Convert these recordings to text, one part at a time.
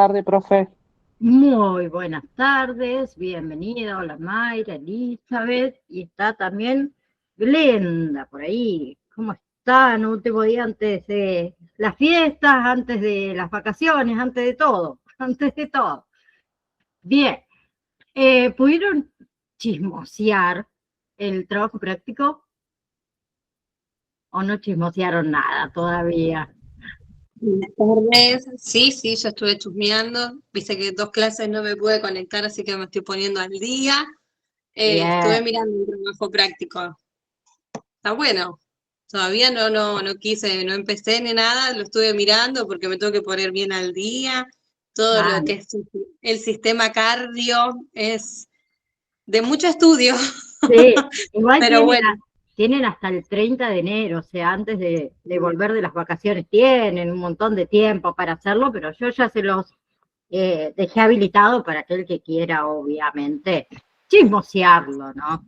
Tarde, profe. Muy buenas tardes, bienvenida, hola Mayra, Elizabeth, y está también Glenda por ahí. ¿Cómo están? Último día antes de las fiestas, antes de las vacaciones, antes de todo, antes de todo. Bien, ¿pudieron chismosear el trabajo práctico o no chismosearon nada todavía? Buenas tardes. Sí, sí, yo estuve chusmeando. Viste que 2 clases no me pude conectar, así que me estoy poniendo al día. Bien, Estuve mirando un trabajo práctico. Está bueno. Todavía no quise, no empecé ni nada, lo estuve mirando porque me tengo que poner bien al día. Todo lo que vale. es el sistema cardio es de mucho estudio, Sí, igual pero tienen, bueno. tienen hasta el 30 de enero, o sea, antes de volver de las vacaciones, tienen un montón de tiempo para hacerlo, pero yo ya se los dejé habilitado para aquel que quiera, obviamente, chismosearlo, ¿no?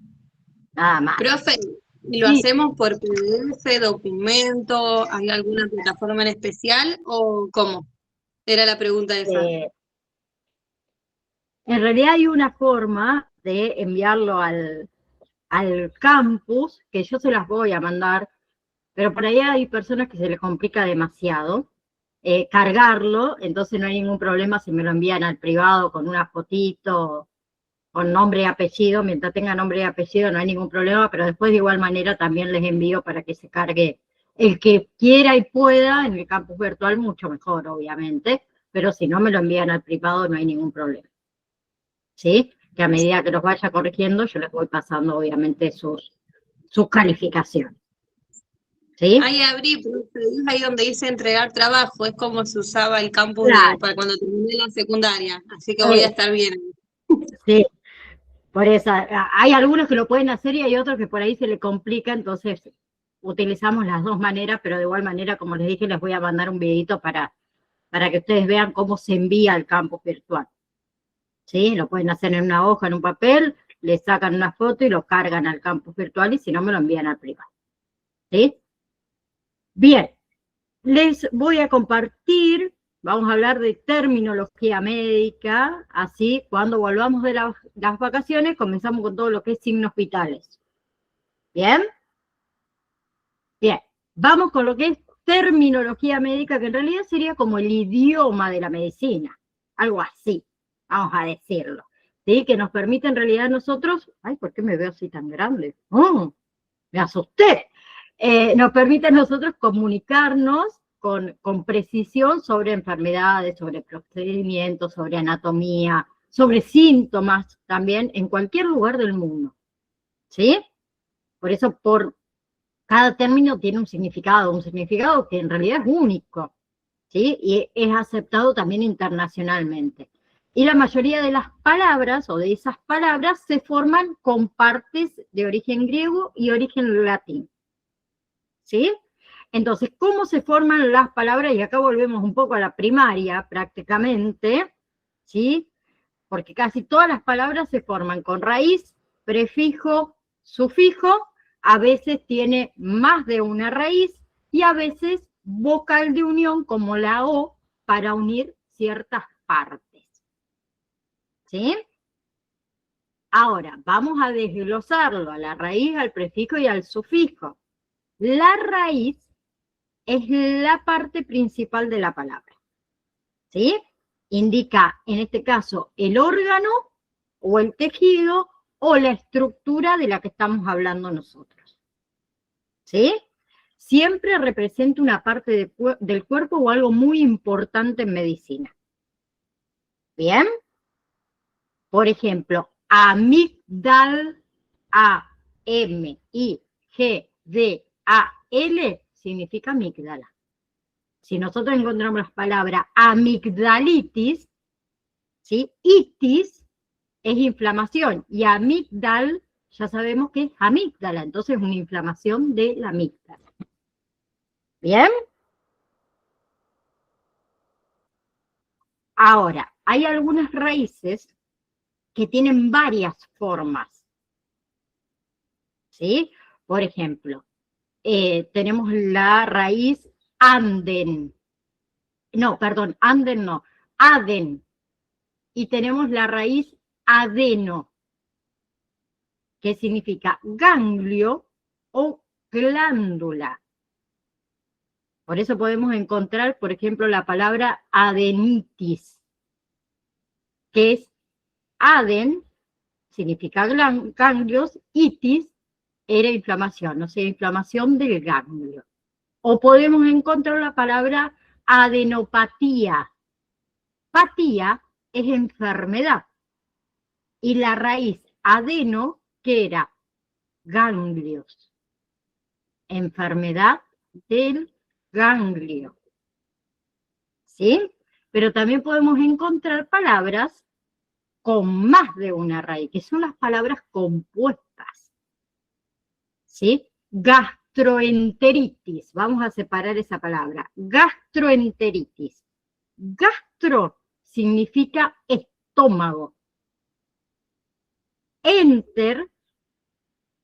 Nada más. Profe, ¿y lo Sí, hacemos por PDF, documento? ¿Hay alguna plataforma en especial o cómo? Era la pregunta esa. eh, en realidad hay una forma de enviarlo al campus, que yo se las voy a mandar, pero por ahí hay personas que se les complica demasiado cargarlo, entonces no hay ningún problema si me lo envían al privado con una fotito, con nombre y apellido, mientras tenga nombre y apellido no hay ningún problema, pero después de igual manera también les envío para que se cargue el que quiera y pueda en el campus virtual, mucho mejor, obviamente, pero si no me lo envían al privado no hay ningún problema, ¿sí? Que a medida que los vaya corrigiendo yo les voy pasando obviamente sus calificaciones, ¿sí? Ahí abrí, profe, es ahí donde dice entregar trabajo, es como se usaba el campus Claro, para cuando terminé la secundaria, así que voy a estar bien. sí, por eso, hay algunos que lo pueden hacer y hay otros que por ahí se le complica, entonces utilizamos las dos maneras, pero de igual manera, como les dije, les voy a mandar un videito para que ustedes vean cómo se envía al campus virtual. ¿Sí? Lo pueden hacer en una hoja, en un papel, le sacan una foto y lo cargan al campus virtual y si no me lo envían al privado. ¿Sí? Bien, les voy a compartir, vamos a hablar de terminología médica, así cuando volvamos de las vacaciones comenzamos con todo lo que es signos vitales. ¿Bien? Bien, vamos con lo que es terminología médica, que en realidad sería como el idioma de la medicina, algo así, vamos a decirlo, ¿sí? Que nos permite en realidad nosotros, ay, ¿por qué me veo así tan grande? ¡Oh! Me asusté. Nos permite a nosotros comunicarnos con precisión sobre enfermedades, sobre procedimientos, sobre anatomía, sobre síntomas también en cualquier lugar del mundo, ¿sí? Por eso, cada término tiene un significado que en realidad es único, ¿sí? Y es aceptado también internacionalmente. Y la mayoría de las palabras o de esas palabras se forman con partes de origen griego y origen latín, ¿sí? Entonces, ¿cómo se forman las palabras? Y acá volvemos un poco a la primaria prácticamente, ¿sí? Porque casi todas las palabras se forman con raíz, prefijo, sufijo, a veces tiene más de una raíz y a veces vocal de unión como la O para unir ciertas partes. ¿Sí? Ahora, vamos a desglosarlo a la raíz, al prefijo y al sufijo. La raíz es la parte principal de la palabra. ¿Sí? Indica, en este caso, el órgano o el tejido o la estructura de la que estamos hablando nosotros. ¿Sí? Siempre representa una parte del cuerpo o algo muy importante en medicina. ¿Bien? Por ejemplo, amigdal, A-M-I-G-D-A-L, significa amígdala. Si nosotros encontramos la palabra amigdalitis, ¿sí? Itis es inflamación y amigdal ya sabemos que es amígdala, entonces es una inflamación de la amígdala. ¿Bien? Ahora, hay algunas raíces que tienen varias formas, ¿sí? Por ejemplo, tenemos la raíz anden, no, perdón, anden no, aden. Y tenemos la raíz adeno, que significa ganglio o glándula. Por eso podemos encontrar, por ejemplo, la palabra adenitis, que es aden, significa ganglios, itis era inflamación, o sea, inflamación del ganglio. O podemos encontrar la palabra adenopatía. Patía es enfermedad. Y la raíz adeno, que era ganglios. Enfermedad del ganglio. ¿Sí? Pero también podemos encontrar palabras con más de una raíz, que son las palabras compuestas. ¿Sí? Gastroenteritis. Vamos a separar esa palabra. Gastroenteritis. Gastro significa estómago. Enter,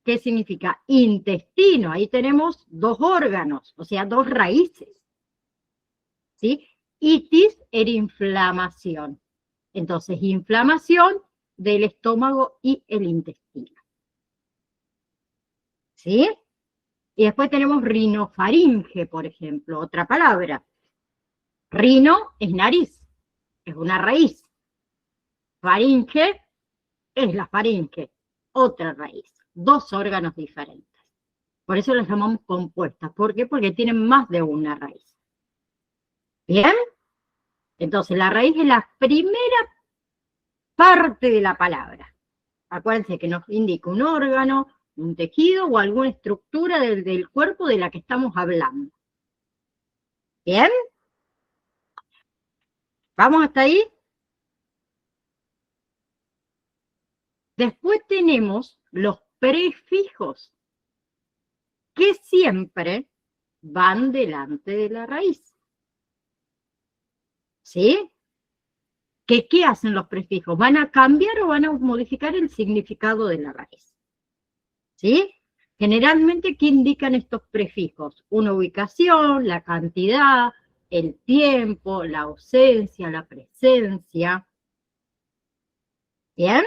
¿qué significa? Intestino. Ahí tenemos dos órganos, o sea, dos raíces. ¿Sí? Itis era inflamación. Entonces, inflamación del estómago y el intestino. ¿Sí? Y después tenemos rinofaringe, por ejemplo, otra palabra. Rino es nariz, es una raíz. Faringe es la faringe, otra raíz. Dos órganos diferentes. Por eso las llamamos compuestas. ¿Por qué? Porque tienen más de una raíz. ¿Bien? Entonces, la raíz es la primera parte de la palabra. Acuérdense que nos indica un órgano, un tejido o alguna estructura del cuerpo de la que estamos hablando. ¿Bien? ¿Vamos hasta ahí? Después tenemos los prefijos, que siempre van delante de la raíz. ¿Sí? ¿Qué hacen los prefijos? ¿Van a cambiar o van a modificar el significado de la raíz? ¿Sí? Generalmente, ¿qué indican estos prefijos? Una ubicación, la cantidad, el tiempo, la ausencia, la presencia. ¿Bien?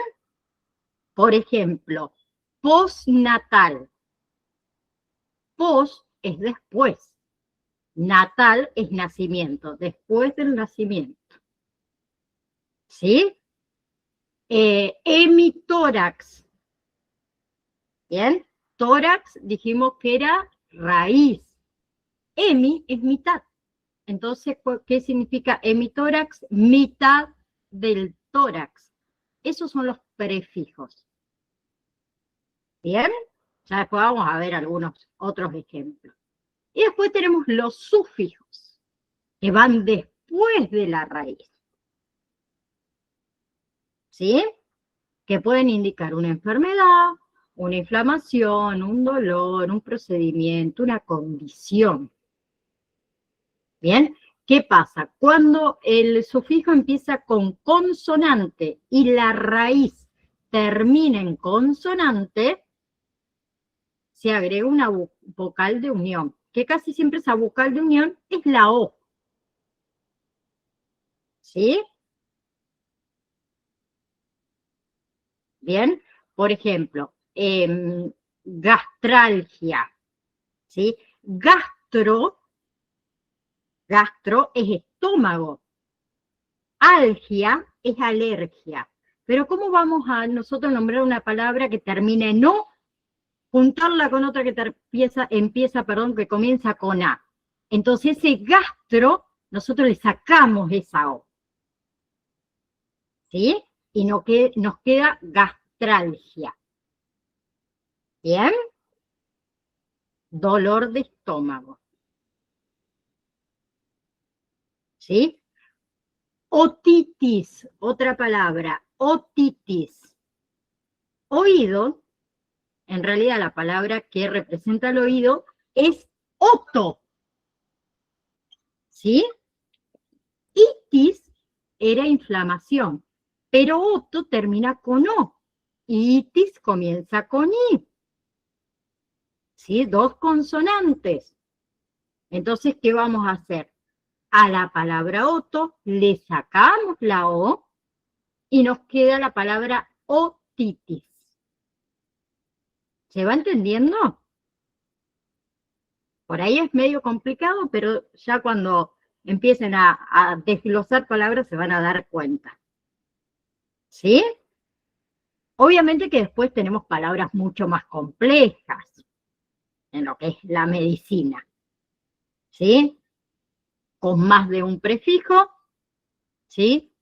Por ejemplo, postnatal. Post es después. Natal es nacimiento, después del nacimiento. ¿Sí? Hemitórax. ¿Bien? Tórax dijimos que era raíz. Hemi es mitad. Entonces, ¿qué significa hemitórax? Mitad del tórax. Esos son los prefijos. ¿Bien? Ya después vamos a ver algunos otros ejemplos. Y después tenemos los sufijos, que van después de la raíz. ¿Sí? Que pueden indicar una enfermedad, una inflamación, un dolor, un procedimiento, una condición. ¿Bien? ¿Qué pasa? Cuando el sufijo empieza con consonante y la raíz termina en consonante, se agrega una vocal de unión, que casi siempre esa vocal de unión es la O. ¿Sí? Bien, por ejemplo, gastralgia. ¿Sí? Gastro es estómago. Algia es alergia. Pero ¿cómo vamos a nosotros nombrar una palabra que termine en O, juntarla con otra que que comienza con A? Entonces ese gastro, nosotros le sacamos esa O. ¿Sí? Y nos queda gastralgia. ¿Bien? Dolor de estómago. ¿Sí? Otitis, otra palabra, otitis. Oído, en realidad la palabra que representa el oído es oto. ¿Sí? Itis era inflamación, pero oto termina con O. Itis comienza con I. ¿Sí? Dos consonantes. Entonces, ¿qué vamos a hacer? A la palabra oto le sacamos la O y nos queda la palabra otitis. ¿Se va entendiendo? Por ahí es medio complicado, pero ya cuando empiecen a desglosar palabras se van a dar cuenta. ¿Sí? Obviamente que después tenemos palabras mucho más complejas en lo que es la medicina. ¿Sí? Con más de un prefijo, ¿sí?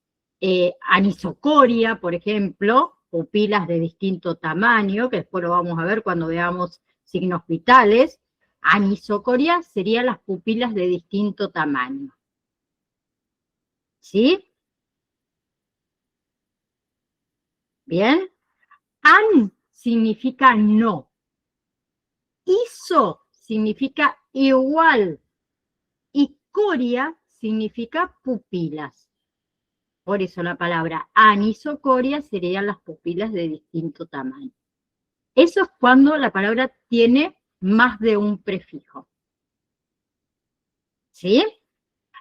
Anisocoria, por ejemplo, pupilas de distinto tamaño, que después lo vamos a ver cuando veamos signos vitales. Anisocoria serían las pupilas de distinto tamaño. ¿Sí? Bien. An significa no. Iso significa igual. Y coria significa pupilas. Por eso la palabra anisocoria serían las pupilas de distinto tamaño. Eso es cuando la palabra tiene más de un prefijo. ¿Sí?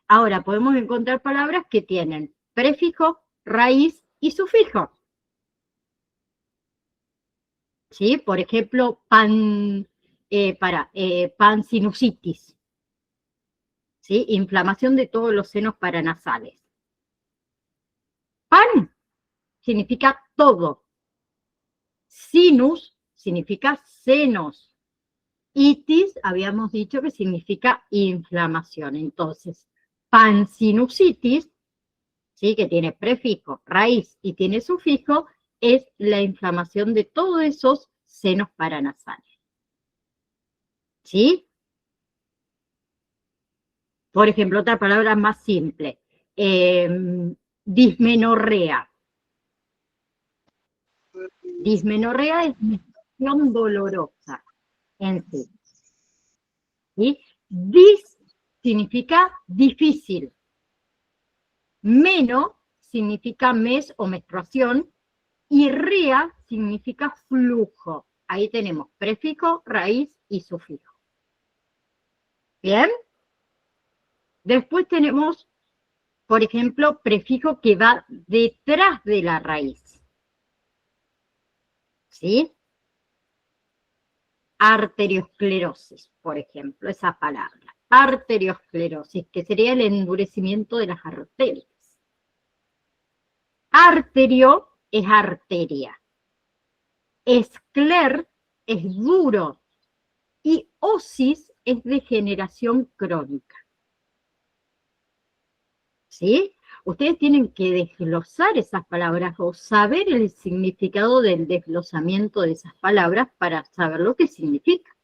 Ahora podemos encontrar palabras que tienen prefijo, raíz y sufijo. ¿Sí? Por ejemplo, pansinusitis. ¿Sí? Inflamación de todos los senos paranasales. Pan significa todo. Sinus significa senos. Itis, habíamos dicho que significa inflamación. Entonces, pansinusitis, ¿sí? Que tiene prefijo, raíz y tiene sufijo, es la inflamación de todos esos senos paranasales. ¿Sí? Por ejemplo, otra palabra más simple, dismenorrea. Dismenorrea es menstruación dolorosa en sí. ¿Sí? Dis significa difícil. Meno significa mes o menstruación. Y rea significa flujo. Ahí tenemos prefijo, raíz y sufijo. ¿Bien? Después tenemos, por ejemplo, prefijo que va detrás de la raíz. ¿Sí? Arteriosclerosis, por ejemplo, esa palabra. Arteriosclerosis, que sería el endurecimiento de las arterias. Arterio es arteria. Escler es duro. Y osis es degeneración crónica. ¿Sí? Ustedes tienen que desglosar esas palabras o saber el significado del desglosamiento de esas palabras para saber lo que significa.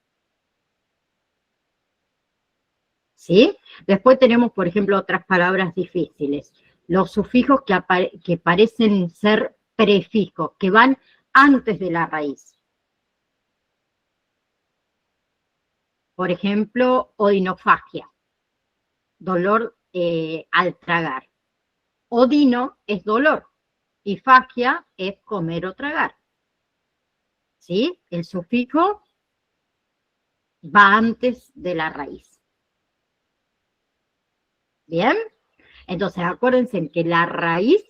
¿Sí? Después tenemos, por ejemplo, otras palabras difíciles. Los sufijos que parecen ser prefijos, que van antes de la raíz. Por ejemplo, odinofagia, dolor al tragar. Odino es dolor y fagia es comer o tragar. ¿Sí? El sufijo va antes de la raíz. ¿Bien? Entonces, acuérdense que la raíz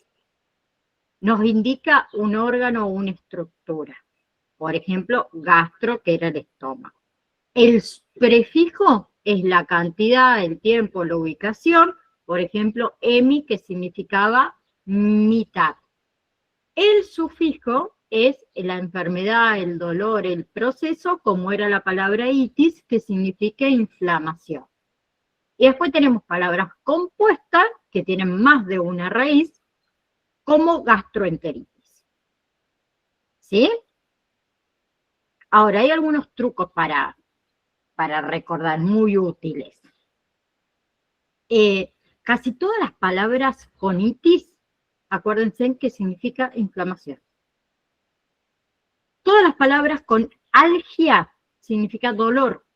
nos indica un órgano o una estructura. Por ejemplo, gastro, que era el estómago. El prefijo es la cantidad, el tiempo, la ubicación. Por ejemplo, emi, que significaba mitad. El sufijo es la enfermedad, el dolor, el proceso, como era la palabra itis, que significa inflamación. Y después tenemos palabras compuestas, que tienen más de una raíz, como gastroenteritis. ¿Sí? Ahora, hay algunos trucos para recordar, muy útiles. Casi todas las palabras con itis, acuérdense que significa inflamación. Todas las palabras con algia significa dolor,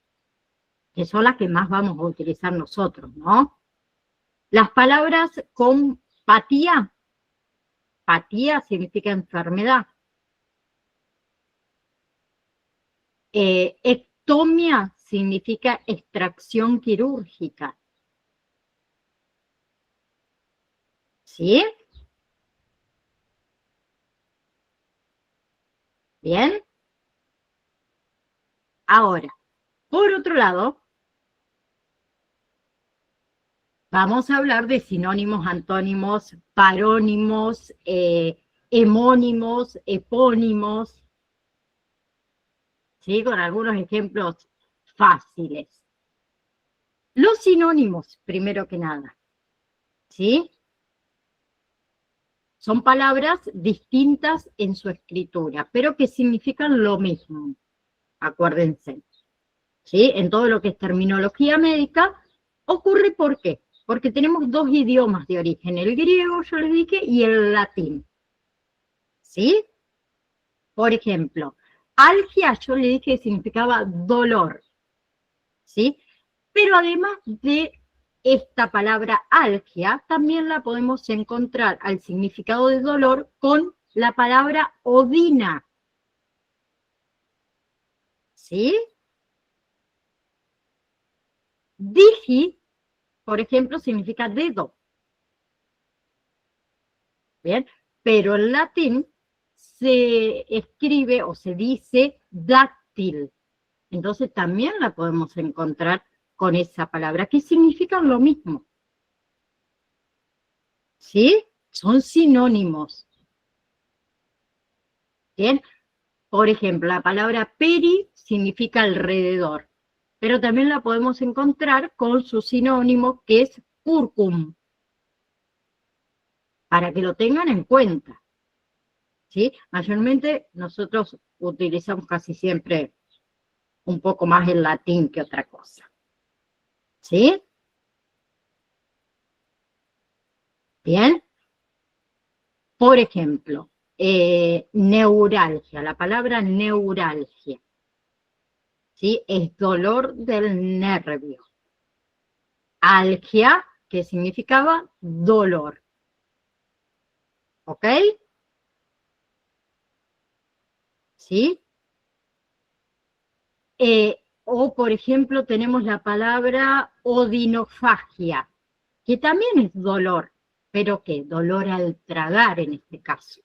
que son las que más vamos a utilizar nosotros, ¿no? Las palabras con patía, patía significa enfermedad. Ectomia significa extracción quirúrgica. ¿Sí? Bien. Ahora, por otro lado, vamos a hablar de sinónimos, antónimos, parónimos, hemónimos, epónimos, ¿sí? Con algunos ejemplos fáciles. Los sinónimos, primero que nada, ¿sí? Son palabras distintas en su escritura, pero que significan lo mismo, acuérdense, ¿sí? En todo lo que es terminología médica, ocurre ¿por qué? Porque tenemos dos idiomas de origen, el griego, yo les dije, y el latín, ¿sí? Por ejemplo, algia, yo le dije que significaba dolor, ¿sí? Pero además de esta palabra algia, también la podemos encontrar al significado de dolor con la palabra odina, ¿sí? Digi, por ejemplo, significa dedo, ¿bien? Pero en latín se escribe o se dice dáctil, entonces también la podemos encontrar con esa palabra, que significan lo mismo, ¿sí? Son sinónimos, ¿bien? Por ejemplo, la palabra peri significa alrededor, pero también la podemos encontrar con su sinónimo que es curcum, para que lo tengan en cuenta, ¿sí? Mayormente nosotros utilizamos casi siempre un poco más el latín que otra cosa, ¿sí? Bien, por ejemplo, neuralgia, la palabra neuralgia, ¿sí? Es dolor del nervio. Algia, que significaba dolor, ¿ok? ¿Sí? O, por ejemplo, tenemos la palabra odinofagia, que también es dolor, pero ¿qué? Dolor al tragar en este caso,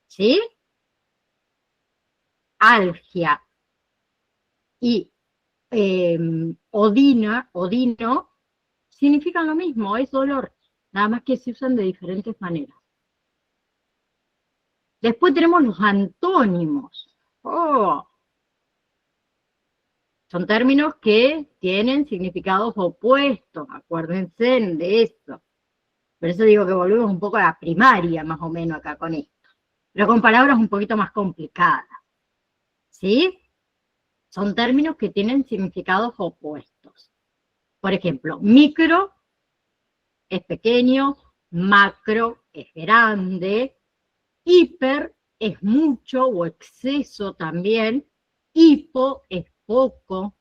¿sí? Algia y odino, significan lo mismo, es dolor, nada más que se usan de diferentes maneras. Después tenemos los antónimos. Oh, son términos que tienen significados opuestos, acuérdense de eso. Por eso digo que volvemos un poco a la primaria, más o menos, acá con esto. Pero con palabras un poquito más complicadas, ¿sí? Son términos que tienen significados opuestos. Por ejemplo, micro es pequeño, macro es grande, hiper es mucho o exceso también, hipo es poco,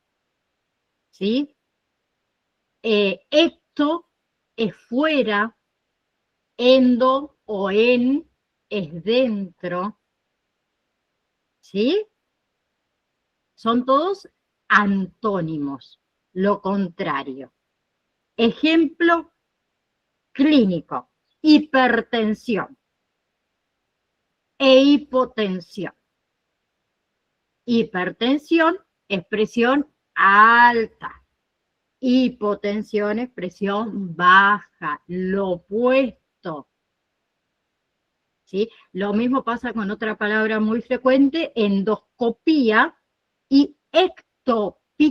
¿sí? Ecto es fuera, endo o en es dentro, ¿sí? Son todos antónimos, lo contrario. Ejemplo clínico, hipertensión e hipotensión. Hipertensión es presión alta, hipotensión es presión baja, lo opuesto, ¿sí? Lo mismo pasa con otra palabra muy frecuente, endoscopía y ectópico.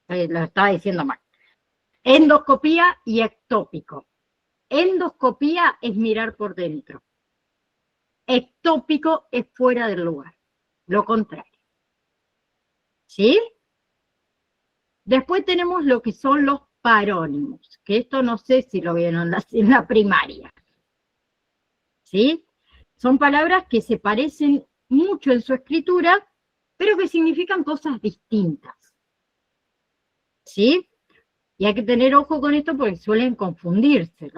Lo estaba diciendo mal. Endoscopía y ectópico. Endoscopía es mirar por dentro. Ectópico es fuera del lugar. Lo contrario. ¿Sí? Después tenemos lo que son los parónimos, que esto no sé si lo vieron en la primaria. ¿Sí? Son palabras que se parecen mucho en su escritura, pero que significan cosas distintas. ¿Sí? Y hay que tener ojo con esto porque suelen confundirse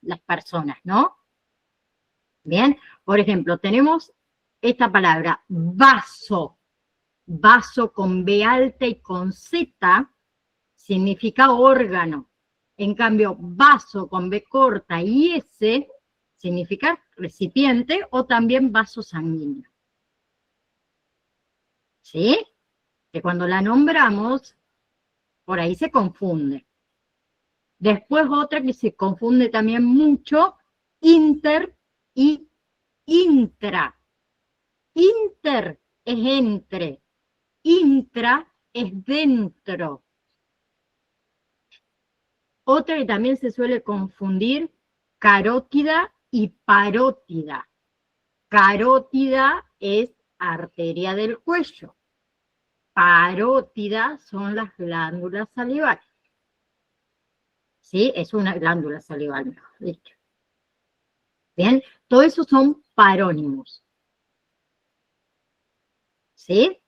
las personas, ¿no? Bien, por ejemplo, tenemos esta palabra vaso, vaso con B alta y con Z, significa órgano. En cambio, vaso con B corta y S significa recipiente o también vaso sanguíneo. ¿Sí? Que cuando la nombramos, por ahí se confunde. Después otra que se confunde también mucho, inter y intra. Inter es entre, intra es dentro. Otra que también se suele confundir, carótida y parótida. Carótida es arteria del cuello. Parótida son las glándulas salivales. ¿Sí? Es una glándula salival, mejor dicho. Bien, todo eso son parónimos. ¿Sí?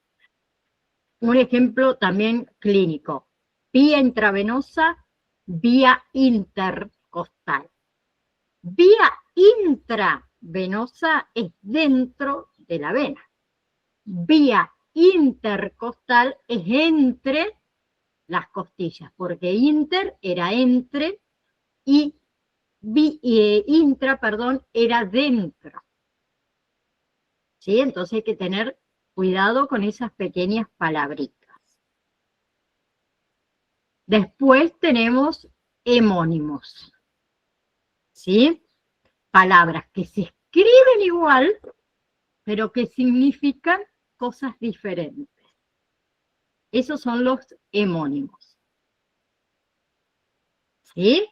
Un ejemplo también clínico. Vía intravenosa, vía intercostal. Vía intravenosa es dentro de la vena. Vía intercostal es entre las costillas, porque inter era entre y intra, perdón, era dentro. ¿Sí? Entonces hay que tener cuidado con esas pequeñas palabritas. Después tenemos hemónimos. ¿Sí? Palabras que se escriben igual, pero que significan cosas diferentes. Esos son los hemónimos. ¿Sí?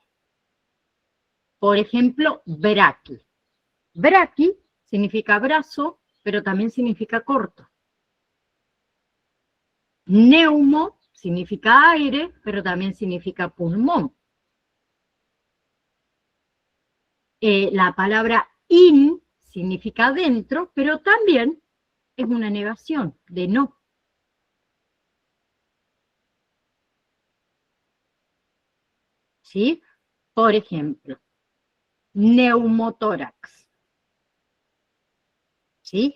Por ejemplo, braqui. Braqui significa brazo, pero también significa corto. Neumo significa aire, pero también significa pulmón. La palabra in significa dentro, pero también es una negación de no. ¿Sí? Por ejemplo, neumotórax. ¿Sí?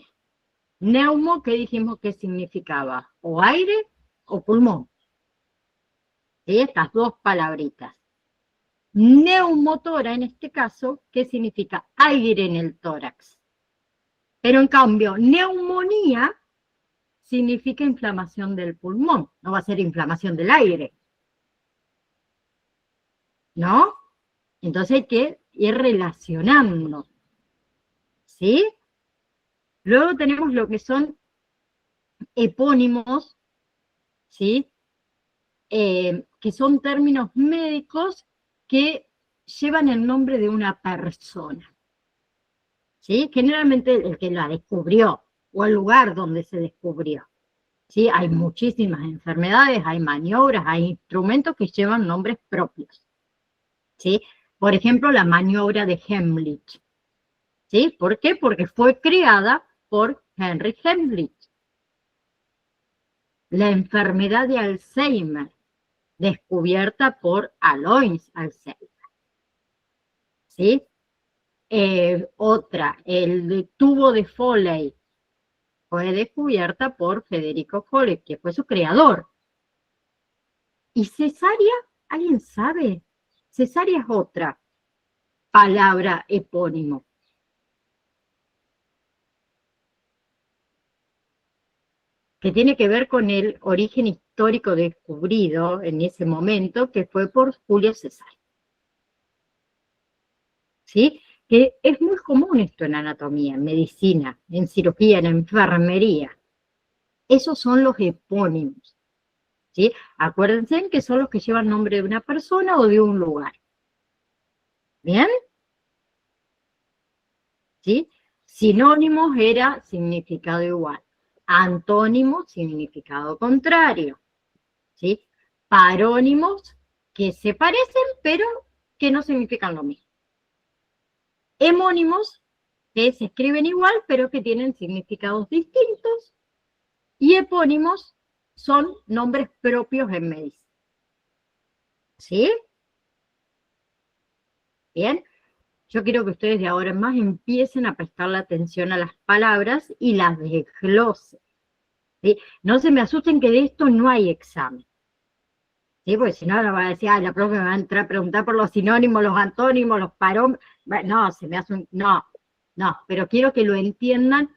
Neumo, ¿qué dijimos que significaba? O aire o pulmón. ¿Sí? Estas dos palabritas. Neumotora, en este caso, ¿qué significa? Aire en el tórax. Pero en cambio, neumonía significa inflamación del pulmón. No va a ser inflamación del aire. ¿No? Entonces hay que ir relacionando. ¿Sí? Luego tenemos lo que son epónimos, ¿sí? Que son términos médicos que llevan el nombre de una persona. ¿Sí? Generalmente el que la descubrió o el lugar donde se descubrió. ¿Sí? Hay muchísimas enfermedades, hay maniobras, hay instrumentos que llevan nombres propios. ¿Sí? Por ejemplo, la maniobra de Heimlich. ¿Sí? ¿Por qué? Porque fue creada por Henry Heimlich. La enfermedad de Alzheimer, descubierta por Alois Alzheimer. ¿Sí? Otra, el tubo de Foley, fue descubierta por Federico Foley, que fue su creador. ¿Y cesárea? ¿Alguien sabe? Cesárea es otra palabra epónimo. Que tiene que ver con el origen histórico descubrido en ese momento, que fue por Julio César. ¿Sí? Que es muy común esto en anatomía, en medicina, en cirugía, en enfermería. Esos son los epónimos. ¿Sí? Acuérdense que son los que llevan nombre de una persona o de un lugar. ¿Bien? ¿Sí? Sinónimos era significado igual. Antónimos, significado contrario. ¿Sí? Parónimos, que se parecen, pero que no significan lo mismo. Hemónimos, que se escriben igual, pero que tienen significados distintos. Y epónimos son nombres propios en medicina. ¿Sí? Bien. Yo quiero que ustedes de ahora en más empiecen a prestarle atención a las palabras y las desglosen. ¿Sí? No se me asusten que de esto no hay examen. ¿sí? Porque si no, no va a decir, la profe me va a entrar a preguntar por los sinónimos, los antónimos, los parómetros. No, se me hace un... No, pero quiero que lo entiendan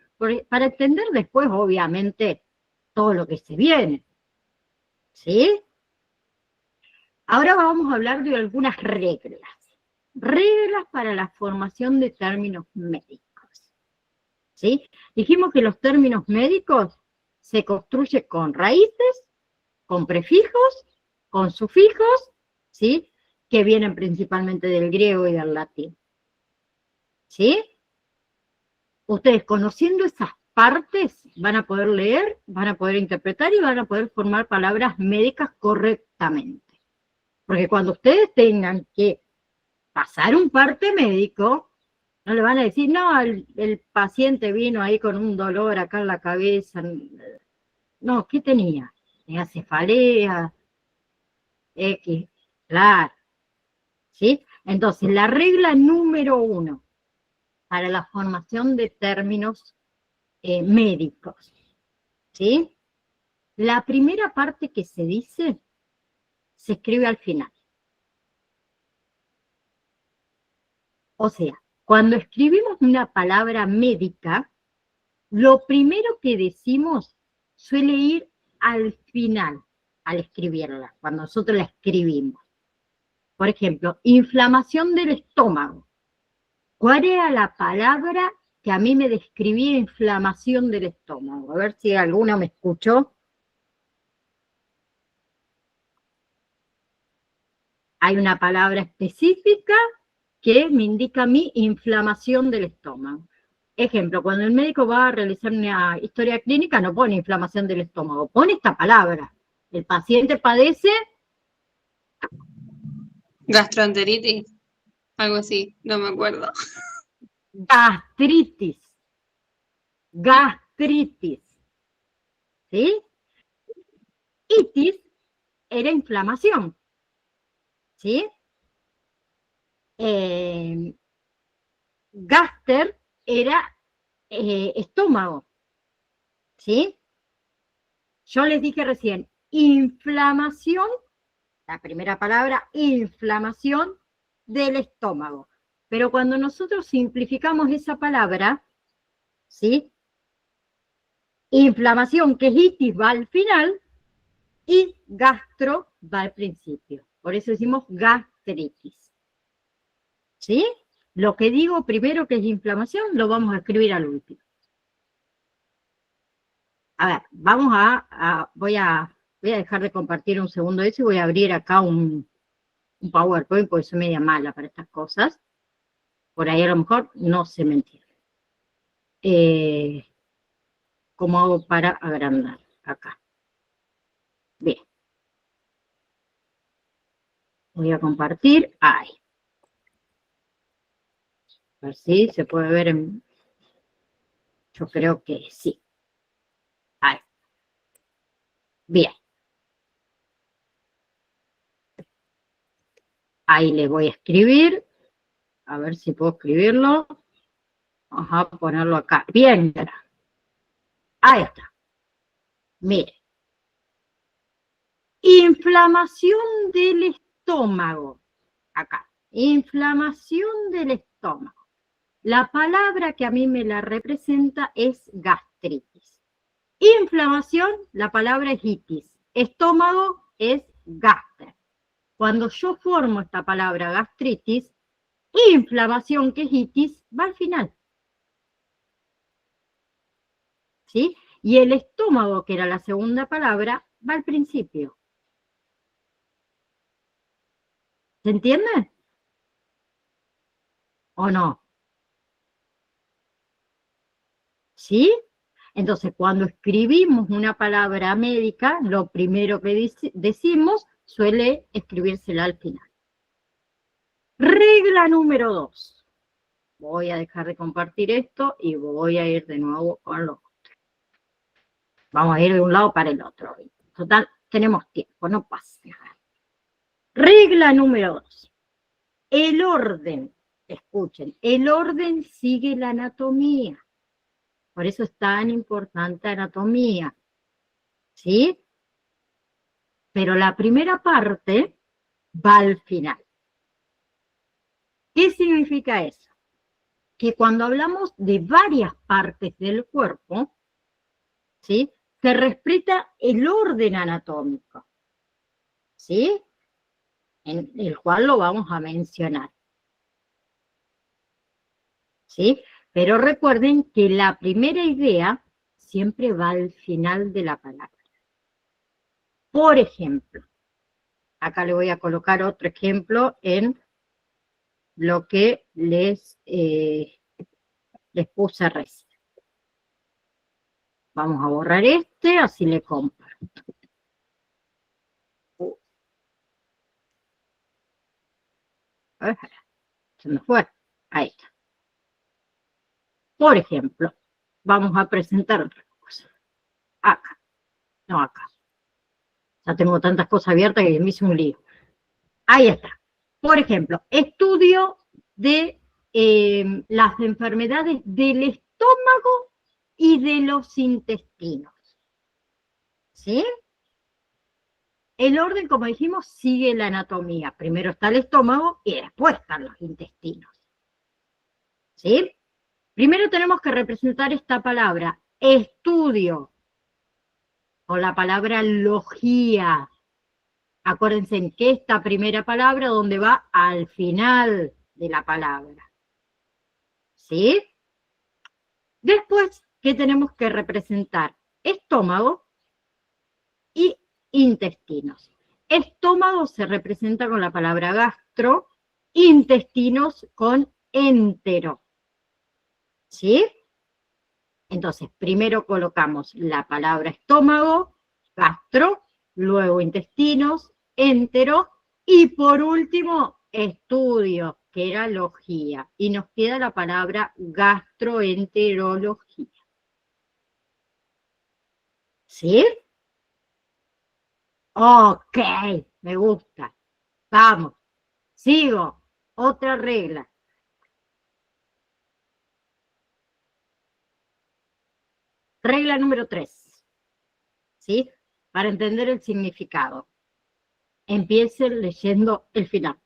para entender después, obviamente, todo lo que se viene. ¿Sí? Ahora vamos a hablar de algunas reglas. Reglas para la formación de términos médicos. ¿Sí? Dijimos que los términos médicos se construyen con raíces, con prefijos, con sufijos, ¿sí? Que vienen principalmente del griego y del latín. ¿Sí? Ustedes, conociendo esas partes, van a poder leer, van a poder interpretar y van a poder formar palabras médicas correctamente. Porque cuando ustedes tengan que pasar un parte médico, no le van a decir, no, el paciente vino ahí con un dolor acá en la cabeza. No, ¿qué tenía? Tenía cefalea, X, claro. ¿Sí? Entonces, la regla número 1 para la formación de términos médicos, ¿sí? La primera parte que se dice se escribe al final. O sea, cuando escribimos una palabra médica, lo primero que decimos suele ir al final, al escribirla, cuando nosotros la escribimos. Por ejemplo, inflamación del estómago. ¿Cuál era la palabra que a mí me describía inflamación del estómago? A ver si alguno me escuchó. Hay una palabra específica que me indica mi inflamación del estómago. Ejemplo, cuando el médico va a realizar una historia clínica, no pone inflamación del estómago, pone esta palabra. El paciente padece Gastroenteritis, algo así, no me acuerdo. gastritis. Gastritis. ¿Sí? Itis era inflamación. ¿Sí? Gaster era estómago. ¿Sí? Yo les dije recién, inflamación, la primera palabra, inflamación del estómago. Pero cuando nosotros simplificamos esa palabra, ¿sí? Inflamación, que es itis, va al final, y gastro va al principio. Por eso decimos gastritis. ¿Sí? Lo que digo primero que es inflamación, lo vamos a escribir al último. A ver, voy a dejar de compartir un segundo eso y voy a abrir acá un PowerPoint porque soy media mala para estas cosas. Por ahí a lo mejor no se me entiende. ¿Cómo hago para agrandar? Acá. Bien. Voy a compartir. Ahí. A ver si se puede ver en... Yo creo que sí. Ahí. Bien. Ahí le voy a escribir. A ver si puedo escribirlo. Ajá, ponerlo acá. Bien. Ahí está. Mire. Inflamación del estómago. Acá. Inflamación del estómago. La palabra que a mí me la representa es gastritis. Inflamación, la palabra es itis. Estómago es gaster. Cuando yo formo esta palabra gastritis, inflamación, que es itis, va al final. ¿Sí? Y el estómago, que era la segunda palabra, va al principio. ¿Se entiende? ¿O no? ¿Sí? Entonces, cuando escribimos una palabra médica, lo primero que decimos suele escribírsela al final. Regla número 2. Voy a dejar de compartir esto y voy a ir de nuevo con lo otro. Vamos a ir de un lado para el otro. Total, tenemos tiempo, no pasa nada. Regla número 2. El orden, escuchen, el orden sigue la anatomía. Por eso es tan importante anatomía. ¿Sí? pero la primera parte va al final. ¿Qué significa eso? Que cuando hablamos de varias partes del cuerpo, ¿sí?, se respeta el orden anatómico, ¿sí?, en el cual lo vamos a mencionar, ¿sí? Pero recuerden que la primera idea siempre va al final de la palabra. Por ejemplo, acá le voy a colocar otro ejemplo en lo que les puse recién. Vamos a borrar este, así le comparto. Se me fue. Ahí está. Por ejemplo, vamos a presentar otra cosa. Acá. No, acá. Ya tengo tantas cosas abiertas que me hice un lío. Ahí está. Por ejemplo, estudio de las enfermedades del estómago y de los intestinos. ¿Sí? El orden, como dijimos, sigue la anatomía. Primero está el estómago y después están los intestinos. ¿Sí? Primero tenemos que representar esta palabra, estudio, con la palabra logía. Acuérdense en que esta primera palabra donde va al final de la palabra. ¿Sí? Después, ¿qué tenemos que representar? Estómago y intestinos. Estómago se representa con la palabra gastro, intestinos con entero. ¿Sí? Entonces, primero colocamos la palabra estómago, gastro, luego intestinos, entero, y por último, estudio, que era logía. Y nos queda la palabra gastroenterología. ¿Sí? Ok, me gusta. Vamos, sigo. Otra regla. Regla número 3. ¿Sí? Para entender el significado. Empiecen leyendo el final.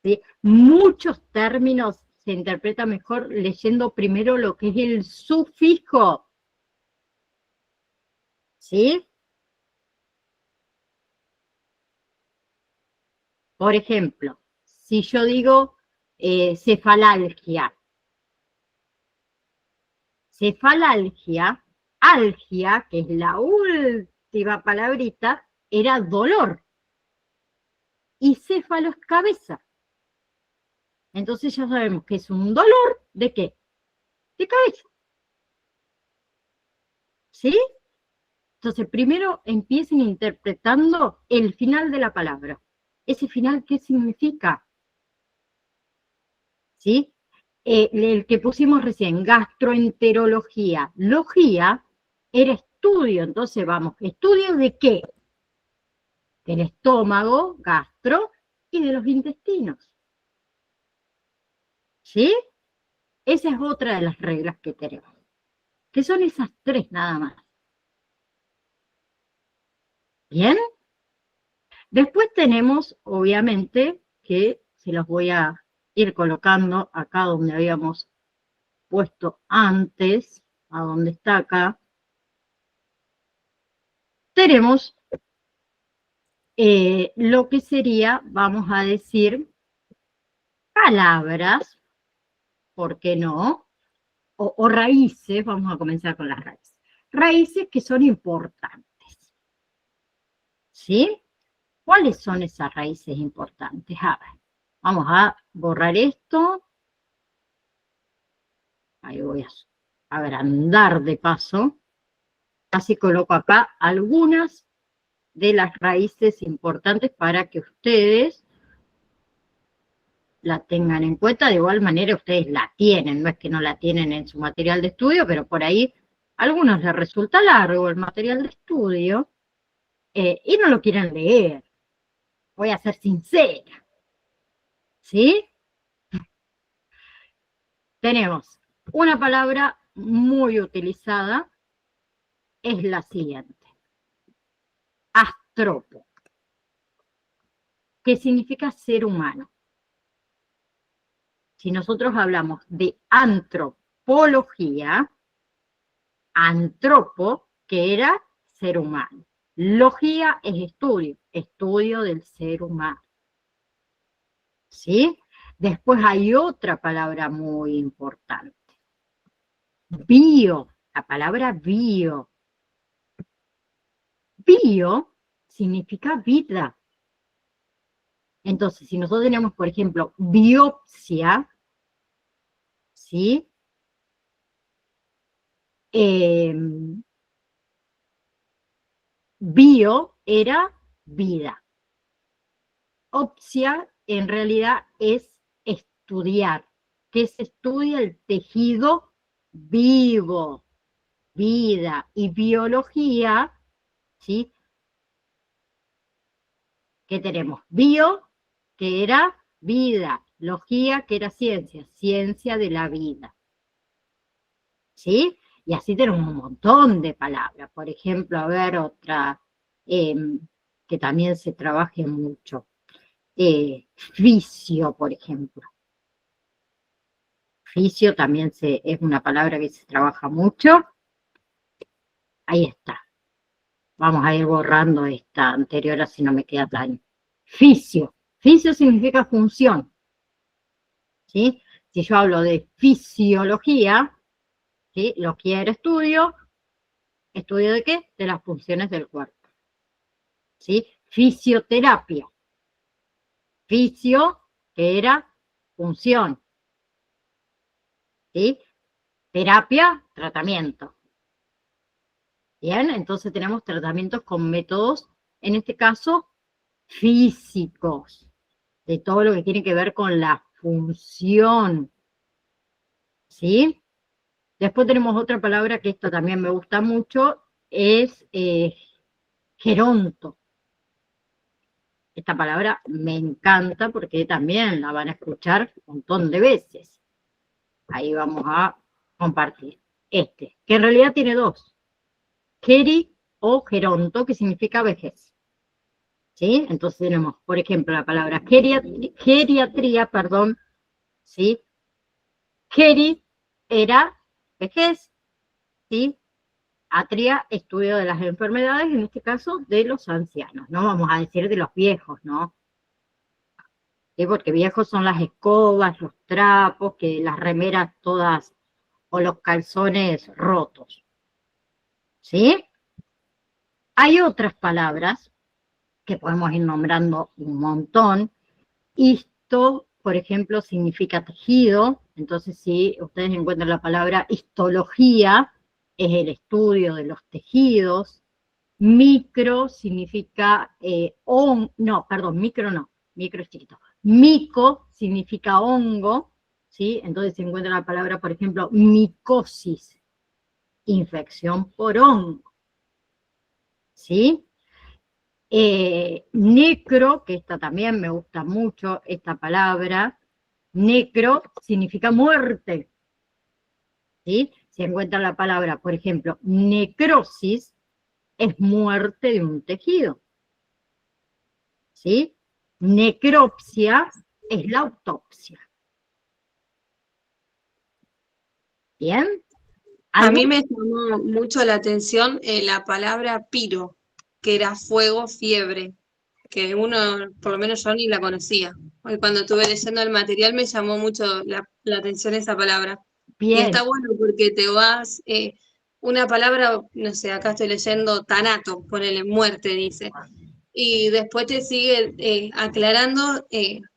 ¿Sí? Muchos términos se interpretan mejor leyendo primero lo que es el sufijo. ¿Sí? Por ejemplo, si yo digo cefalalgia. Cefalalgia, algia, que es la última palabrita, era dolor. Y céfalo es cabeza. Entonces ya sabemos que es un dolor ¿de qué? De cabeza. ¿Sí? Entonces primero empiecen interpretando el final de la palabra. ¿Ese final qué significa? ¿Sí? El que pusimos recién, gastroenterología. Logía era estudio, entonces vamos, ¿estudio de qué? Del estómago, gastro, y de los intestinos. ¿Sí? Esa es otra de las reglas que tenemos, que son esas 3 nada más. ¿Bien? Después tenemos, obviamente, que se los voy a ir colocando acá donde habíamos puesto antes, a donde está acá. Tenemos lo que sería, vamos a decir, palabras, ¿por qué no? O raíces, vamos a comenzar con las raíces. Raíces que son importantes. ¿Sí? ¿Cuáles son esas raíces importantes? A ver, vamos a borrar esto. Ahí voy a agrandar de paso. Así coloco acá algunas de las raíces importantes para que ustedes la tengan en cuenta. De igual manera ustedes la tienen, no es que no la tienen en su material de estudio, pero por ahí a algunos les resulta largo el material de estudio y no lo quieren leer. Voy a ser sincera. ¿Sí? Tenemos una palabra muy utilizada, es la siguiente. antropo, que significa ser humano. Si nosotros hablamos de antropología, antropo, que era ser humano. Logía es estudio, estudio del ser humano. ¿Sí? Después hay otra palabra muy importante. Bio, la palabra bio. Bio significa vida. Entonces, si nosotros tenemos, por ejemplo, biopsia, ¿sí? Bio era vida. Opsia en realidad es estudiar, que se estudia el tejido vivo, vida, y biología, ¿sí? ¿Qué tenemos? Bio, que era vida, logía, que era ciencia, ciencia de la vida, ¿sí? Y así tenemos un montón de palabras. Por ejemplo, a ver, otra que también se trabaje mucho. Fisio, por ejemplo. Fisio también es una palabra que se trabaja mucho. Ahí está. Vamos a ir borrando esta anterior, así no me queda tan. Fisio. Fisio significa función. ¿Sí? Si yo hablo de fisiología, ¿sí? Logía era estudio. ¿Estudio de qué? De las funciones del cuerpo. ¿Sí? Fisioterapia. Fisio, que era función. ¿Sí? Terapia, tratamiento. Bien, entonces tenemos tratamientos con métodos, en este caso, físicos, de todo lo que tiene que ver con la función. ¿Sí? Después tenemos otra palabra que esta también me gusta mucho, es geronto. Esta palabra me encanta porque también la van a escuchar un montón de veces. Ahí vamos a compartir. Que en realidad tiene dos. Geri o geronto, que significa vejez. ¿Sí? Entonces tenemos, por ejemplo, la palabra geriatría, ¿sí? Geri era vejez, ¿sí? Atria, estudio de las enfermedades, en este caso de los ancianos. No vamos a decir de los viejos, ¿no? ¿Sí? Porque viejos son las escobas, los trapos, que las remeras todas, o los calzones rotos. ¿Sí? Hay otras palabras que podemos ir nombrando un montón. Histo, por ejemplo, significa tejido. Entonces, si ustedes encuentran la palabra histología, es el estudio de los tejidos. Micro significa micro es chiquito. Mico significa hongo, ¿sí? Entonces se encuentra la palabra, por ejemplo, micosis, infección por hongo, ¿sí? Necro, que esta también me gusta mucho, esta palabra, necro significa muerte, ¿sí? Se encuentra la palabra, por ejemplo, necrosis, es muerte de un tejido, ¿sí? Necropsia es la autopsia. ¿Bien? A mí me llamó mucho la atención la palabra piro, que era fuego, fiebre, que uno, por lo menos yo ni la conocía. Hoy cuando estuve leyendo el material me llamó mucho la atención esa palabra. Y Bien, está bueno porque te vas, una palabra, no sé, acá estoy leyendo tanato, ponele muerte, dice. Y después te sigue aclarando,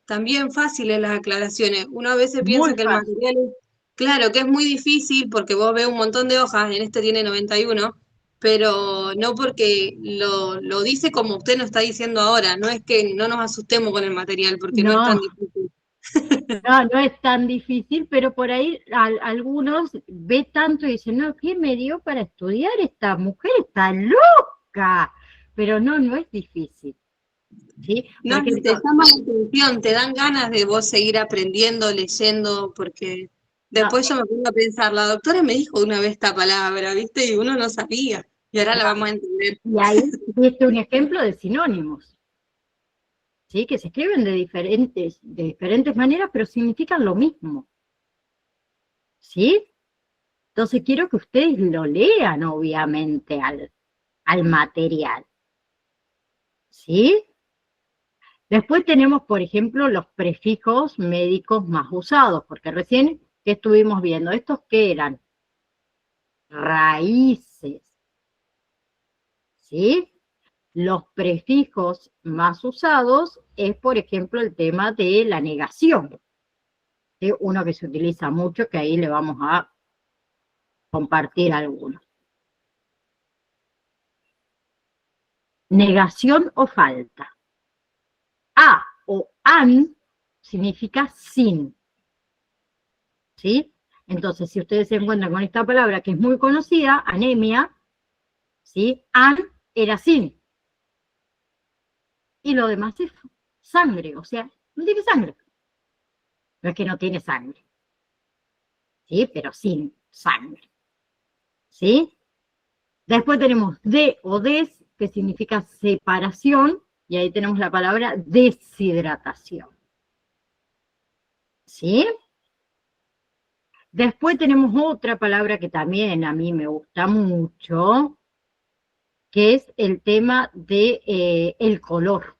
también fáciles las aclaraciones. Uno a veces muy piensa que el fácil. material es, claro, que es muy difícil porque vos ves un montón de hojas, en este tiene 91, pero no porque lo dice como usted nos está diciendo ahora, no es que no nos asustemos con el material porque no es tan No, difícil. no es tan difícil, pero por ahí algunos ve tanto y dicen, no, ¿qué me dio para estudiar esta mujer? Está loca. Pero no es difícil, ¿sí? Por No, y te ejemplo, llama la atención, te dan ganas de vos seguir aprendiendo, leyendo, porque no, después yo me pongo a pensar, la doctora me dijo una vez esta palabra, ¿viste? Y uno no sabía. Y ahora la vamos a entender. Y ahí viste un ejemplo de sinónimos, ¿sí? Que se escriben de diferentes maneras, pero significan lo mismo, ¿sí? Entonces quiero que ustedes lo lean, obviamente, al material, ¿sí? Después tenemos, por ejemplo, los prefijos médicos más usados, porque recién que estuvimos viendo, ¿estos qué eran? Raíces, ¿sí? Los prefijos más usados es, por ejemplo, el tema de la negación, ¿sí? Uno que se utiliza mucho, que ahí le vamos a compartir algunos. Negación o falta. A o an significa sin, ¿sí? Entonces, si ustedes se encuentran con esta palabra que es muy conocida, anemia, ¿sí? An era sin. Y lo demás es sangre, o sea, no tiene sangre. No es que no tiene sangre, ¿sí? Pero sin sangre, ¿sí? Después tenemos de o des, que significa separación, y ahí tenemos la palabra deshidratación, ¿sí? Después tenemos otra palabra que también a mí me gusta mucho, que es el tema de el color,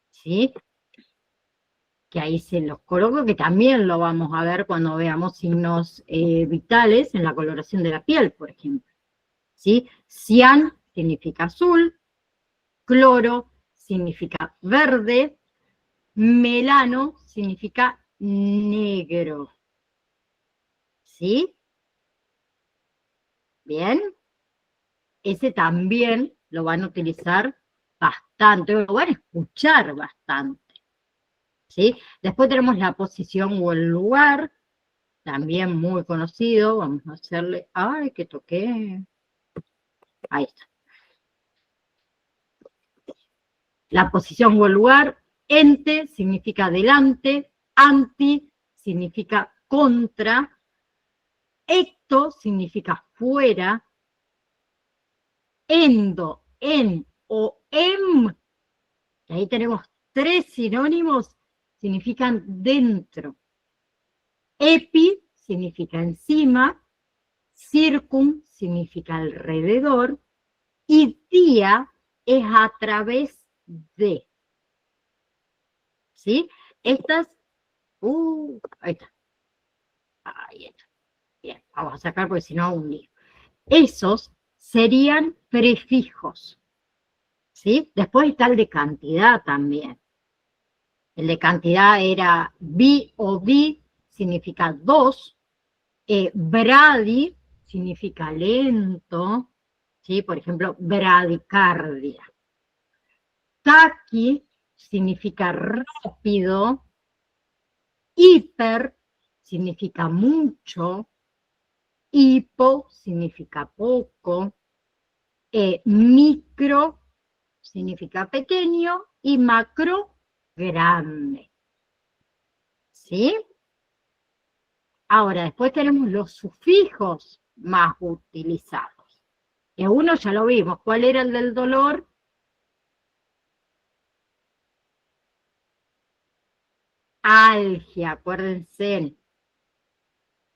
¿sí? Que ahí se los coloco, que también lo vamos a ver cuando veamos signos vitales en la coloración de la piel, por ejemplo, ¿sí? Cian significa azul, cloro significa verde, melano significa negro, ¿sí? Bien, ese también lo van a utilizar bastante, lo van a escuchar bastante, ¿sí? Después tenemos la posición o el lugar, también muy conocido, vamos a hacerle, ay, que toqué, ahí está. La posición o el lugar, ente significa delante, anti significa contra, ecto significa fuera, endo, en o em, ahí tenemos 3 sinónimos, significan dentro. Epi significa encima, circum significa alrededor, y dia es a través de. ¿Sí? Estas, ahí está. Ahí está. Bien, vamos a sacar porque si no un lío. Esos serían prefijos, ¿sí? Después está el de cantidad también. El de cantidad era bi o bi, significa dos. Bradi significa lento, ¿sí? Por ejemplo, bradicardia. Taqui significa rápido. Hiper significa mucho. Hipo significa poco. Micro significa pequeño y macro, grande. ¿Sí? Ahora, después tenemos los sufijos más utilizados. Que uno ya lo vimos. ¿Cuál era el del dolor? Algia, acuérdense.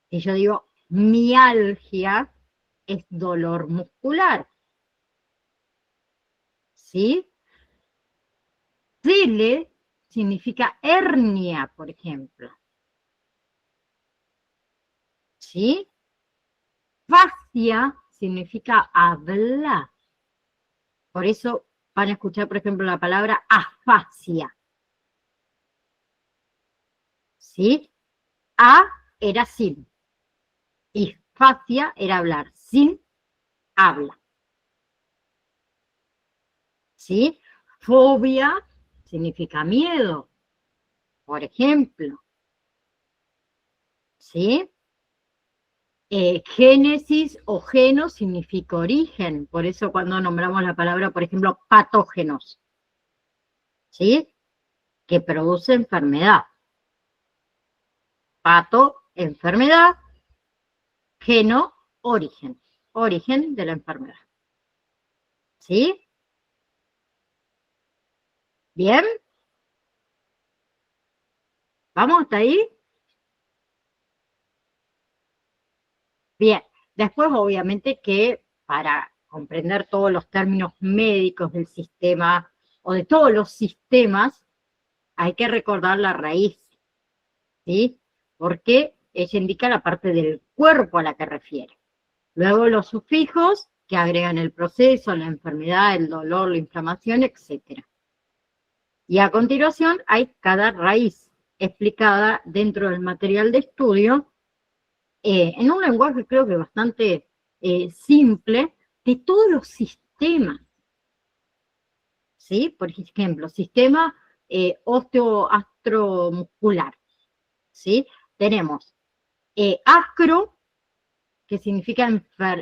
Si yo digo mialgia, es dolor muscular. ¿Sí? Tele significa hernia, por ejemplo. ¿Sí? Fascia significa hablar. Por eso van a escuchar, por ejemplo, la palabra afasia. ¿Sí? A era sin. Y fascia era hablar. Sin, habla. ¿Sí? Fobia significa miedo, por ejemplo. ¿Sí? Génesis o geno significa origen, por eso cuando nombramos la palabra, por ejemplo, patógenos, ¿sí? Que produce enfermedad. Pato, enfermedad, geno, origen. origen de la enfermedad. ¿Sí? ¿Bien? ¿Vamos hasta ahí? Bien. Después, obviamente, que para comprender todos los términos médicos del sistema o de todos los sistemas, hay que recordar la raíz, ¿sí? Porque ella indica la parte del cuerpo a la que refiere. Luego los sufijos, que agregan el proceso, la enfermedad, el dolor, la inflamación, etc. Y a continuación hay cada raíz explicada dentro del material de estudio en un lenguaje creo que bastante simple de todos los sistemas. ¿Sí? Por ejemplo, sistema osteoastromuscular. ¿Sí? Tenemos acro, que significa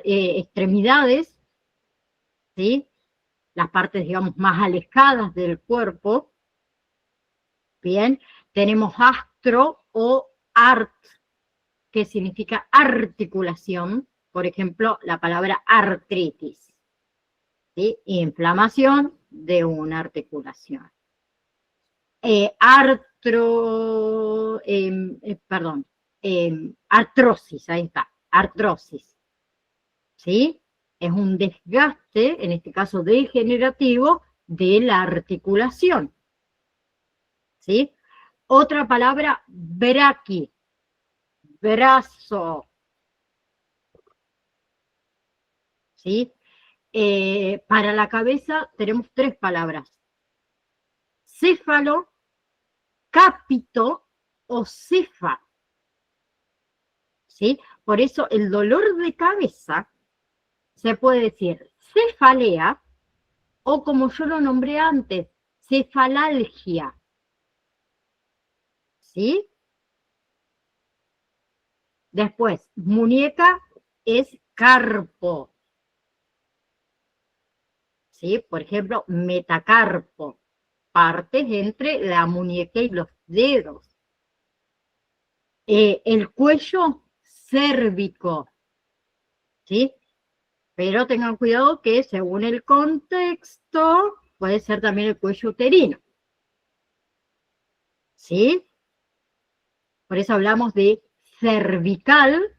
extremidades, ¿sí? Las partes, digamos, más alejadas del cuerpo. Bien, tenemos astro o art, que significa articulación, por ejemplo, la palabra artritis, ¿sí? Inflamación de una articulación. Artrosis, ahí está, artrosis, ¿sí? Es un desgaste, en este caso degenerativo, de la articulación, ¿sí? Otra palabra, braqui, brazo, ¿sí? Para la cabeza tenemos 3 palabras, céfalo, cápito o cefa, ¿sí? Por eso el dolor de cabeza se puede decir cefalea o como yo lo nombré antes, cefalalgia, ¿sí? Después, muñeca es carpo, ¿sí? Por ejemplo, metacarpo, partes entre la muñeca y los dedos. El cuello cérvico, ¿sí? Pero tengan cuidado que según el contexto puede ser también el cuello uterino, ¿sí? Por eso hablamos de cervical,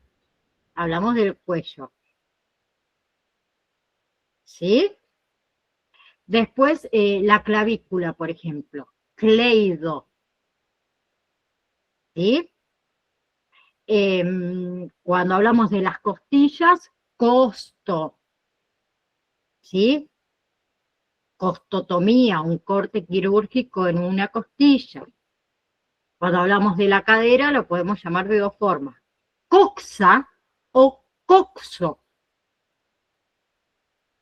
hablamos del cuello, ¿sí? Después la clavícula, por ejemplo, cleido, ¿sí? Cuando hablamos de las costillas, costo, ¿sí? Costotomía, un corte quirúrgico en una costilla. Cuando hablamos de la cadera, lo podemos llamar de 2 formas. Coxa o coxo.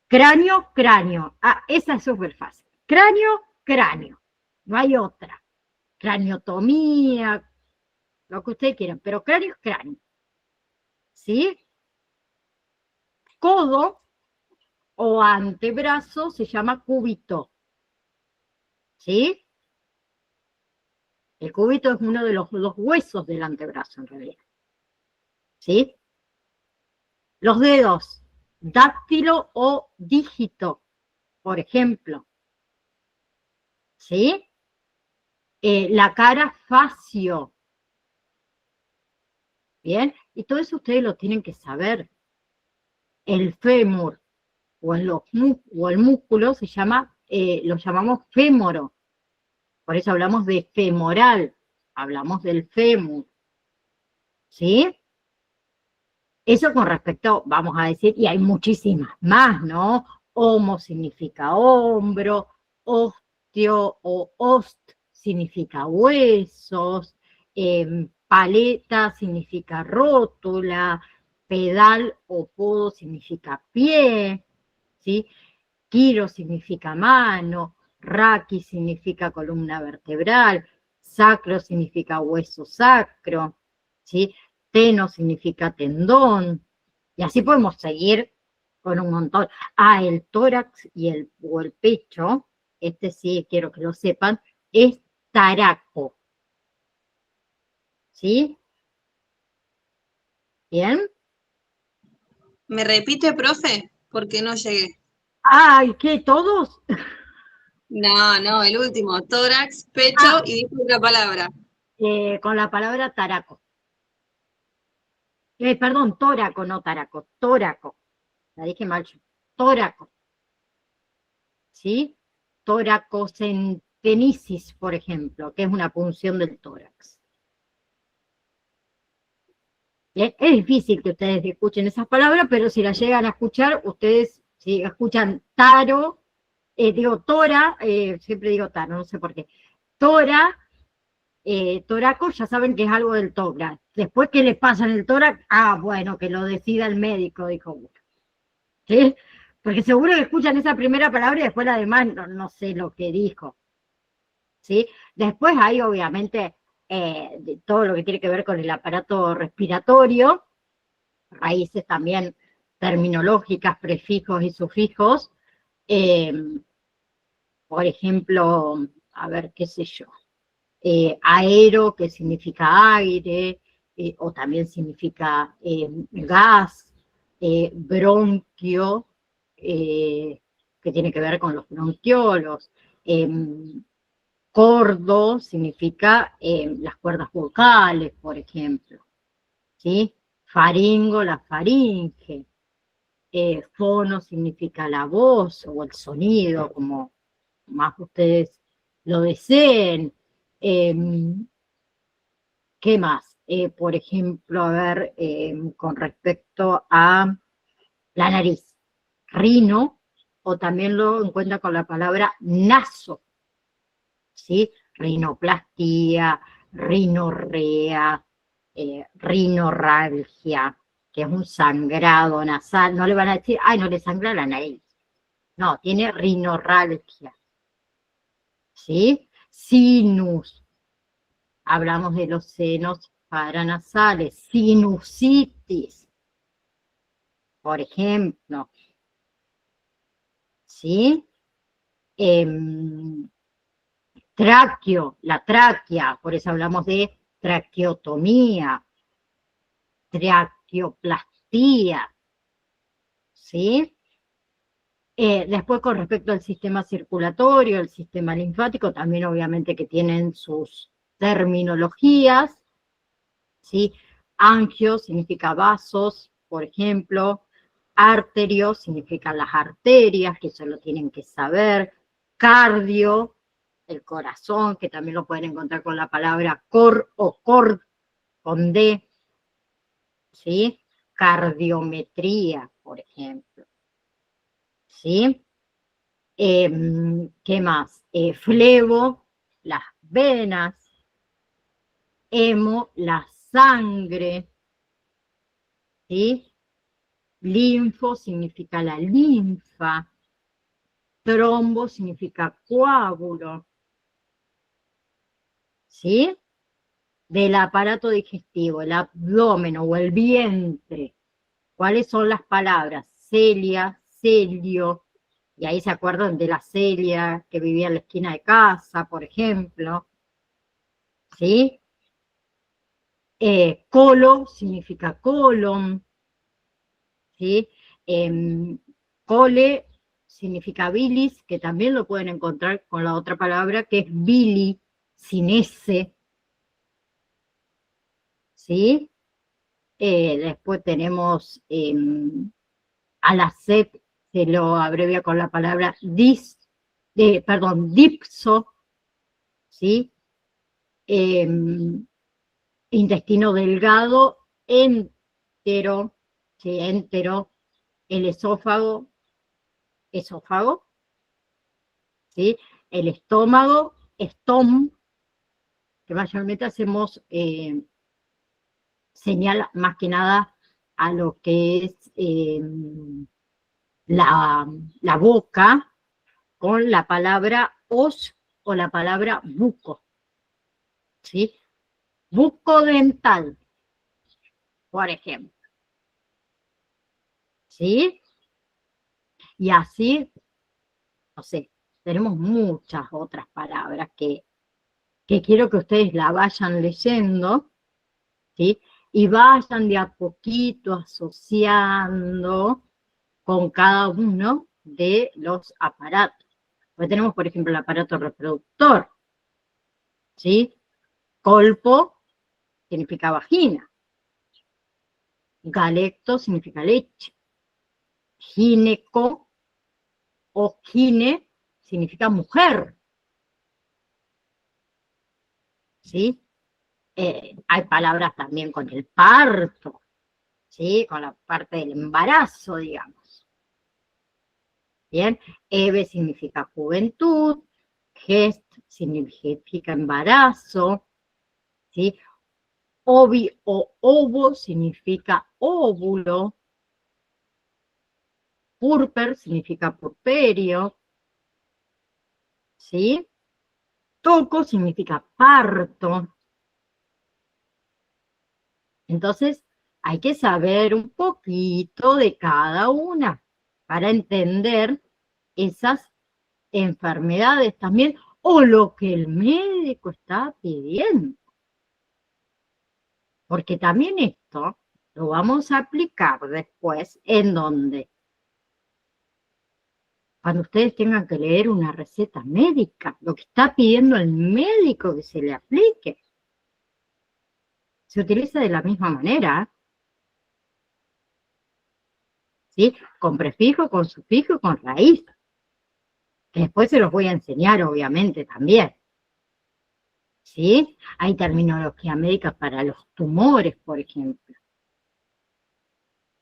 Cráneo, cráneo. Ah, esa es súper fácil. Cráneo, cráneo. No hay otra. Craniotomía, lo que ustedes quieran, pero cráneo es cráneo. ¿Sí? Codo o antebrazo se llama cúbito. ¿Sí? El cúbito es uno de los huesos del antebrazo, en realidad. ¿Sí? Los dedos, dáctilo o dígito, por ejemplo. ¿Sí? La cara, facio. ¿Bien? Y todo eso ustedes lo tienen que saber. El fémur o el músculo se llama, lo llamamos fémoro. Por eso hablamos de femoral, hablamos del fémur. ¿Sí? Eso con respecto, vamos a decir, y hay muchísimas más, ¿no? Homo significa hombro, osteo o ost significa huesos, paleta significa rótula, pedal o podo significa pie, ¿sí? Quiro significa mano, raqui significa columna vertebral, sacro significa hueso sacro, ¿sí? Teno significa tendón, y así podemos seguir con un montón. Ah, el tórax o el pecho, este sí quiero que lo sepan, es taraco. ¿Sí? ¿Bien? ¿Me repite, profe? Porque no llegué. Ay, ¿qué? ¿Todos? No, el último. Tórax, pecho Ah, y dijo otra palabra. con la palabra taraco. Perdón, tóraco, no taraco, tóraco. La dije mal yo. Tóraco, ¿sí? Toracocentenisis, por ejemplo, que es una punción del tórax. Es difícil que ustedes escuchen esas palabras, pero si las llegan a escuchar, ustedes, si escuchan taro, digo tora, siempre digo taro, no sé por qué. Tora, toraco, ya saben que es algo del tórax. Después, ¿qué les pasa en el tórax? Ah, bueno, que lo decida el médico, dijo uno. ¿Sí? Porque seguro que escuchan esa primera palabra y después la demás no sé lo que dijo. ¿Sí? Después hay obviamente de todo lo que tiene que ver con el aparato respiratorio, raíces también terminológicas, prefijos y sufijos. eh, por ejemplo, a ver, qué sé yo, aero, que significa aire, o también significa gas, bronquio, que tiene que ver con los bronquiolos, cordo significa las cuerdas vocales, por ejemplo, ¿sí? Faringo, la faringe, fono significa la voz o el sonido, como más ustedes lo deseen. Eh, ¿Qué más? Por ejemplo, a ver, con respecto a la nariz, rino, o también lo encuentra con la palabra naso, ¿sí? Rinoplastia, rinorrea, rinorralgia, que es un sangrado nasal. No le van a decir, ay, no le sangra la nariz. No, tiene rinorralgia, ¿sí? Sinus, hablamos de los senos paranasales, sinusitis, por ejemplo, ¿sí? Tráqueo, la tráquea, por eso hablamos de traqueotomía, traqueoplastía, ¿sí? Después, con respecto al sistema circulatorio, el sistema linfático, también obviamente que tienen sus terminologías, ¿sí? Angio significa vasos, por ejemplo, arterio significan las arterias, que eso lo tienen que saber, cardio, el corazón, que también lo pueden encontrar con la palabra cor o cord, con D, ¿sí? Cardiometría, por ejemplo, ¿sí? ¿Qué más? Flebo, las venas, hemo, la sangre, ¿sí? Linfo significa la linfa, trombo significa coágulo, ¿sí? Del aparato digestivo, el abdomen o el vientre. ¿Cuáles son las palabras? Celia, celio, y ahí se acuerdan de la Celia que vivía en la esquina de casa, por ejemplo, ¿sí? Colo significa colon, ¿sí? Cole significa bilis, que también lo pueden encontrar con la otra palabra que es bili, sin S, ¿sí? Después tenemos a la sed, se lo abrevia con la palabra dipso, ¿sí? Eh, Intestino delgado, entero, ¿sí? Entero, el esófago, ¿sí? El estómago, que mayormente hacemos señal más que nada a lo que es la boca con la palabra os o la palabra buco, ¿sí? Bucodental, por ejemplo, ¿sí? Y así, no sé, tenemos muchas otras palabras que quiero que ustedes la vayan leyendo, ¿sí? y vayan de a poquito asociando con cada uno de los aparatos. Pues tenemos, por ejemplo, el aparato reproductor, ¿sí? Colpo significa vagina, galecto significa leche, gineco o gine significa mujer, ¿sí? Hay palabras también con el parto, ¿sí? Con la parte del embarazo, digamos. Bien, Eve significa juventud, Gest significa embarazo, ¿sí? Ovi o ovo significa óvulo, purper significa purperio, ¿sí? Toco significa parto. Entonces, hay que saber un poquito de cada una para entender esas enfermedades también o lo que el médico está pidiendo. Porque también esto lo vamos a aplicar después en donde cuando ustedes tengan que leer una receta médica, lo que está pidiendo el médico que se le aplique, se utiliza de la misma manera, ¿sí? Con prefijo, con sufijo y con raíz. Que después se los voy a enseñar, obviamente, también. ¿Sí? Hay terminología médica para los tumores, por ejemplo.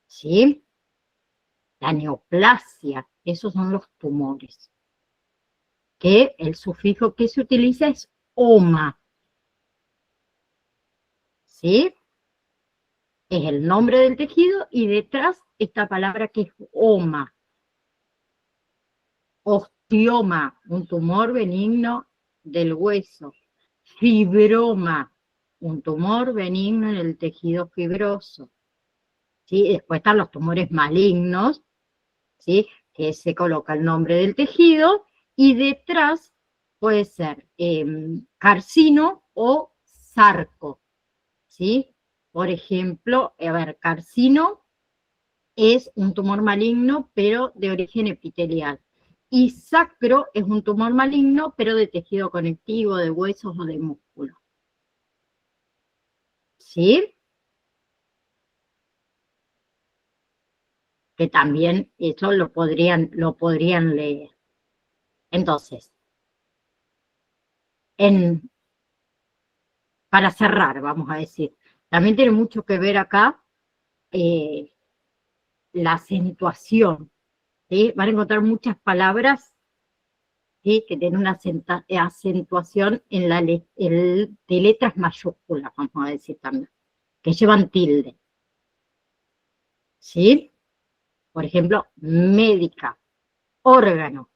¿Sí? La neoplasia, esos son los tumores. Que el sufijo que se utiliza es oma. ¿Sí? Es el nombre del tejido y detrás esta palabra que es oma. Osteoma, un tumor benigno del hueso. Fibroma, un tumor benigno en el tejido fibroso. ¿Sí? Después están los tumores malignos, ¿sí? Que se coloca el nombre del tejido y detrás puede ser carcino o sarco, ¿sí? Por ejemplo, a ver, carcino es un tumor maligno, pero de origen epitelial. Y sacro es un tumor maligno, pero de tejido conectivo, de huesos o de músculo. ¿Sí? Que también eso lo podrían leer. Entonces, para cerrar, vamos a decir, también tiene mucho que ver acá eh, la acentuación, ¿sí? Van a encontrar muchas palabras, ¿sí? Que tienen una acentuación de letras mayúsculas, vamos a decir también, que llevan tilde, ¿sí? Por ejemplo, médica, órgano,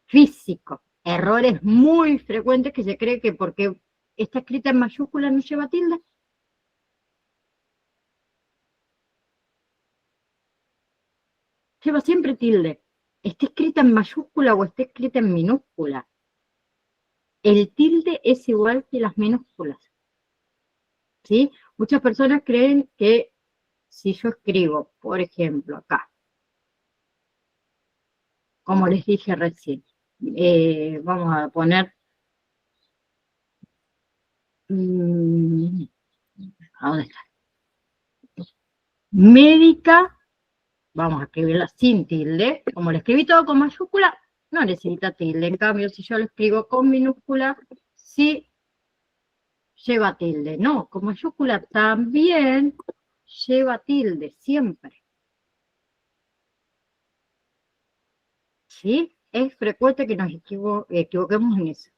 físico, errores muy frecuentes que se cree que porque está escrita en mayúscula no lleva tilde. Lleva siempre tilde. Esté escrita en mayúscula o esté escrita en minúscula. El tilde es igual que las minúsculas. ¿Sí? Muchas personas creen que si yo escribo, por ejemplo, acá, como les dije recién, vamos a poner ¿a dónde está? Médica, vamos a escribirla sin tilde, como lo escribí todo con mayúscula, no necesita tilde. En cambio, si yo lo escribo con minúscula, sí lleva tilde. No, con mayúscula también lleva tilde, siempre. ¿Sí? Es frecuente que nos equivoquemos en eso.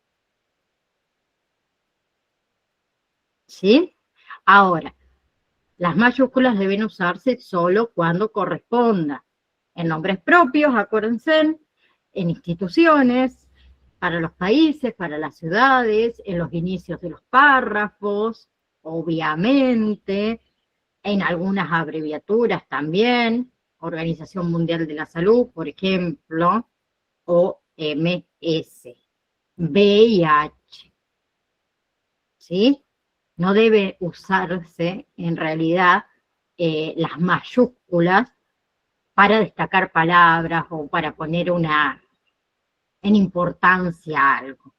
¿Sí? Ahora, las mayúsculas deben usarse solo cuando corresponda. En nombres propios, acuérdense, en instituciones, para los países, para las ciudades, en los inicios de los párrafos, obviamente, en algunas abreviaturas también, Organización Mundial de la Salud, por ejemplo, OMS, VIH, ¿sí? no debe usarse en realidad las mayúsculas para destacar palabras o para poner en importancia algo,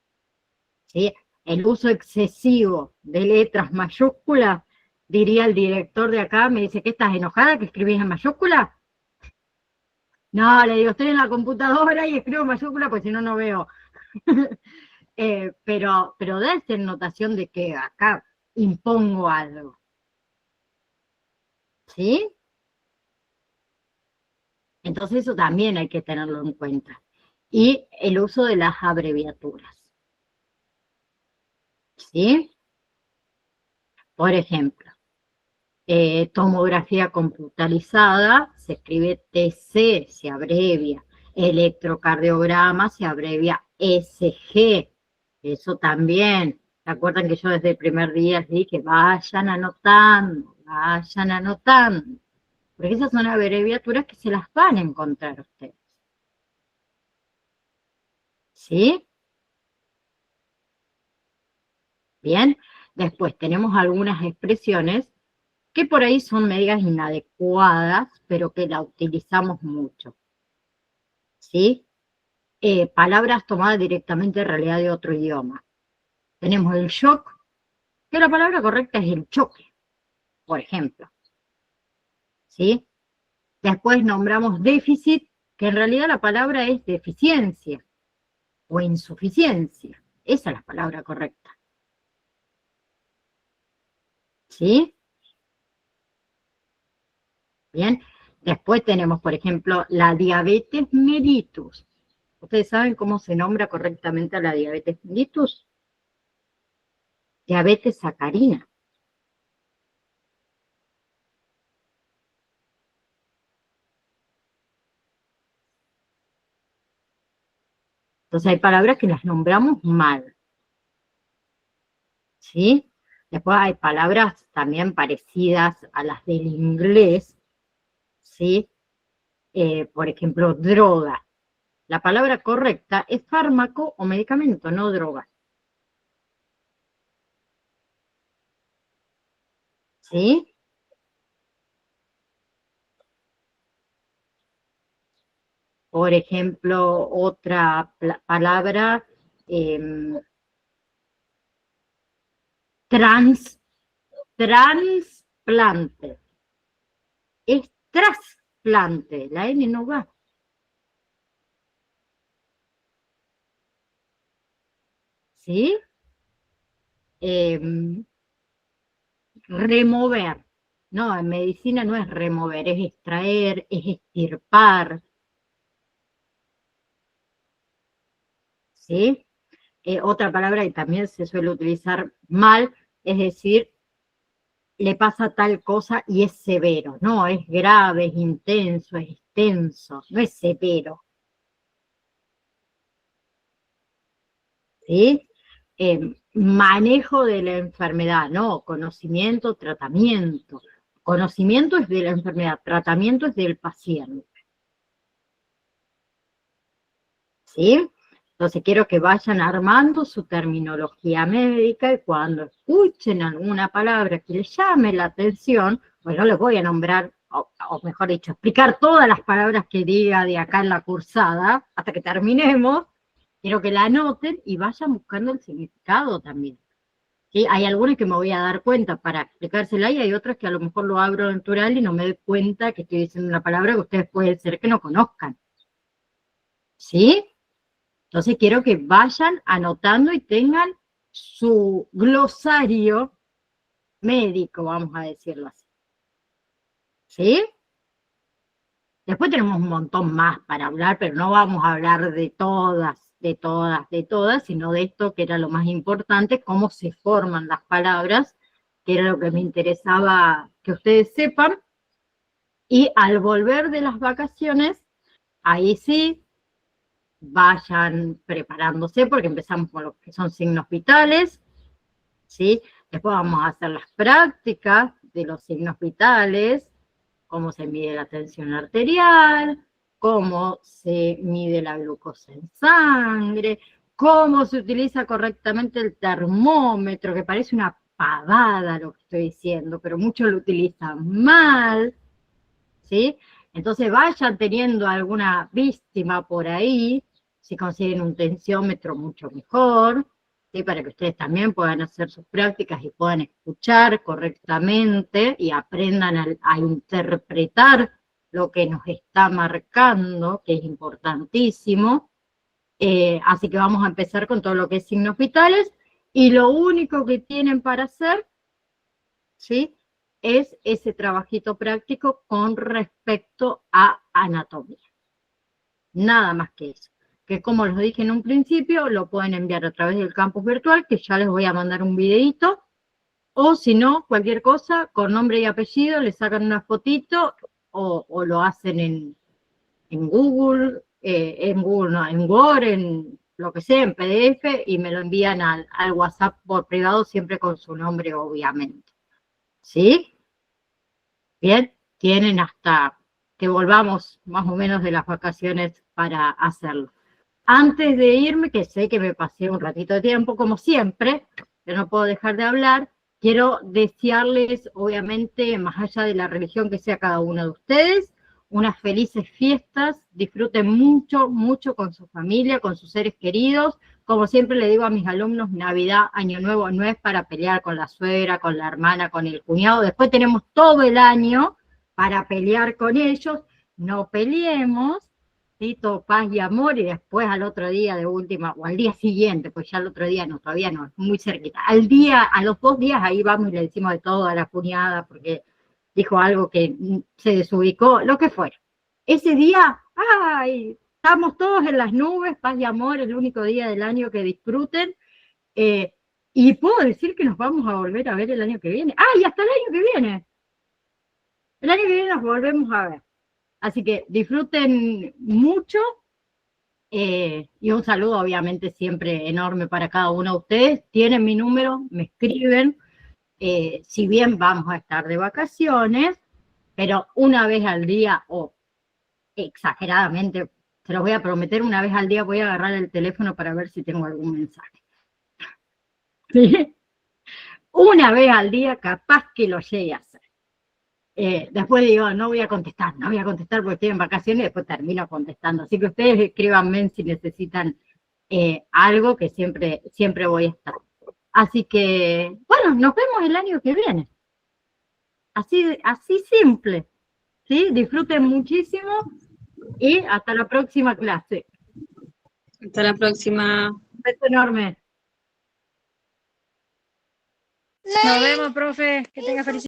¿sí? El uso excesivo de letras mayúsculas, diría el director de acá, me dice, ¿qué estás enojada que escribís en mayúscula? No, le digo, estoy en la computadora y escribo en mayúscula porque si no, no veo. Pero da esa notación de que acá impongo algo, ¿sí? Entonces eso también hay que tenerlo en cuenta. Y el uso de las abreviaturas, ¿sí? Por ejemplo, tomografía computarizada, se escribe TC, se abrevia. Electrocardiograma se abrevia SG. Eso también. ¿Se acuerdan que yo desde el primer día les dije, vayan anotando, vayan anotando? Porque esas son abreviaturas que se las van a encontrar ustedes. ¿Sí? Bien. Después tenemos algunas expresiones que por ahí son medias inadecuadas, pero que la utilizamos mucho. ¿Sí? Palabras tomadas directamente en realidad de otro idioma. Tenemos el shock, que la palabra correcta es el choque, por ejemplo. ¿Sí? Después nombramos déficit, que en realidad la palabra es deficiencia o insuficiencia. Esa es la palabra correcta. ¿Sí? Bien. Después tenemos, por ejemplo, la diabetes mellitus. ¿Ustedes saben cómo se nombra correctamente a la diabetes mellitus? Diabetes sacarina. Entonces hay palabras que las nombramos mal, ¿sí? Después hay palabras también parecidas a las del inglés, ¿sí? Por ejemplo, droga. La palabra correcta es fármaco o medicamento, no droga. ¿Sí? Por ejemplo, otra palabra, eh, transplante. Es trasplante, la N no va. ¿Sí? Remover. No, en medicina no es remover, es extraer, es extirpar. ¿Sí? Otra palabra que también se suele utilizar mal, es decir, le pasa tal cosa y es severo. No, es grave, es intenso, es extenso, no es severo. ¿Sí? Manejo de la enfermedad, no, conocimiento, tratamiento. Conocimiento es de la enfermedad, tratamiento es del paciente. ¿Sí? Entonces quiero que vayan armando su terminología médica y cuando escuchen alguna palabra que les llame la atención, pues no les voy a nombrar, o mejor dicho, explicar todas las palabras que diga de acá en la cursada hasta que terminemos, quiero que la anoten y vayan buscando el significado también. ¿Sí? Hay algunas que me voy a dar cuenta para explicársela y hay otras que a lo mejor lo abro natural y no me doy cuenta que estoy diciendo una palabra que ustedes pueden ser que no conozcan. ¿Sí? Entonces quiero que vayan anotando y tengan su glosario médico, vamos a decirlo así. ¿Sí? Después tenemos un montón más para hablar, pero no vamos a hablar de todas, de todas, de todas, sino de esto que era lo más importante, cómo se forman las palabras, que era lo que me interesaba que ustedes sepan. Y al volver de las vacaciones, ahí sí, vayan preparándose porque empezamos con lo que son signos vitales, ¿sí? Después vamos a hacer las prácticas de los signos vitales, cómo se mide la tensión arterial, cómo se mide la glucosa en sangre, cómo se utiliza correctamente el termómetro, que parece una pavada lo que estoy diciendo, pero muchos lo utilizan mal, ¿sí? Entonces vayan teniendo alguna víctima por ahí, si consiguen un tensiómetro mucho mejor, ¿sí? Para que ustedes también puedan hacer sus prácticas y puedan escuchar correctamente y aprendan a interpretar lo que nos está marcando, que es importantísimo. Así que vamos a empezar con todo lo que es signos vitales, y lo único que tienen para hacer, ¿sí?, es ese trabajito práctico con respecto a anatomía. Nada más que eso. Que como les dije en un principio, lo pueden enviar a través del campus virtual, que ya les voy a mandar un videito, o si no, cualquier cosa, con nombre y apellido, le sacan una fotito, o lo hacen en Google, no, en Word, en lo que sea, en PDF, y me lo envían al WhatsApp por privado, siempre con su nombre, obviamente. ¿Sí? Bien, tienen hasta que volvamos más o menos de las vacaciones para hacerlo. Antes de irme, que sé que me pasé un ratito de tiempo, como siempre, que no puedo dejar de hablar, quiero desearles, obviamente, más allá de la religión que sea cada uno de ustedes, unas felices fiestas, disfruten mucho, mucho con su familia, con sus seres queridos. Como siempre le digo a mis alumnos, Navidad, Año Nuevo, no es para pelear con la suegra, con la hermana, con el cuñado. Después tenemos todo el año para pelear con ellos. No peleemos, ¿sí? Todo paz y amor, y después al otro día de última, o al día siguiente, pues ya el otro día no, todavía no, muy cerquita. Al día, a los 2 días, ahí vamos y le decimos de todo a la cuñada, porque dijo algo que se desubicó, lo que fuera. Ese día, ¡ay! Estamos todos en las nubes, paz y amor, el único día del año que disfruten. Y puedo decir que nos vamos a volver a ver el año que viene. ¡Ay, hasta el año que viene! El año que viene nos volvemos a ver. Así que disfruten mucho, y un saludo obviamente siempre enorme para cada uno de ustedes. Tienen mi número, me escriben. Si bien vamos a estar de vacaciones, pero una vez al día, o exageradamente, se los voy a prometer, una vez al día voy a agarrar el teléfono para ver si tengo algún mensaje. ¿Sí? Una vez al día capaz que lo llegue a hacer. Después digo, no voy a contestar porque estoy en vacaciones, y después termino contestando. Así que ustedes escríbanme si necesitan algo, que siempre, siempre voy a estar. Así que, bueno, nos vemos el año que viene. Así simple. ¿Sí? Disfruten muchísimo y hasta la próxima clase. Hasta la próxima. Un beso enorme. Nos vemos, profe. Que tenga felicidades.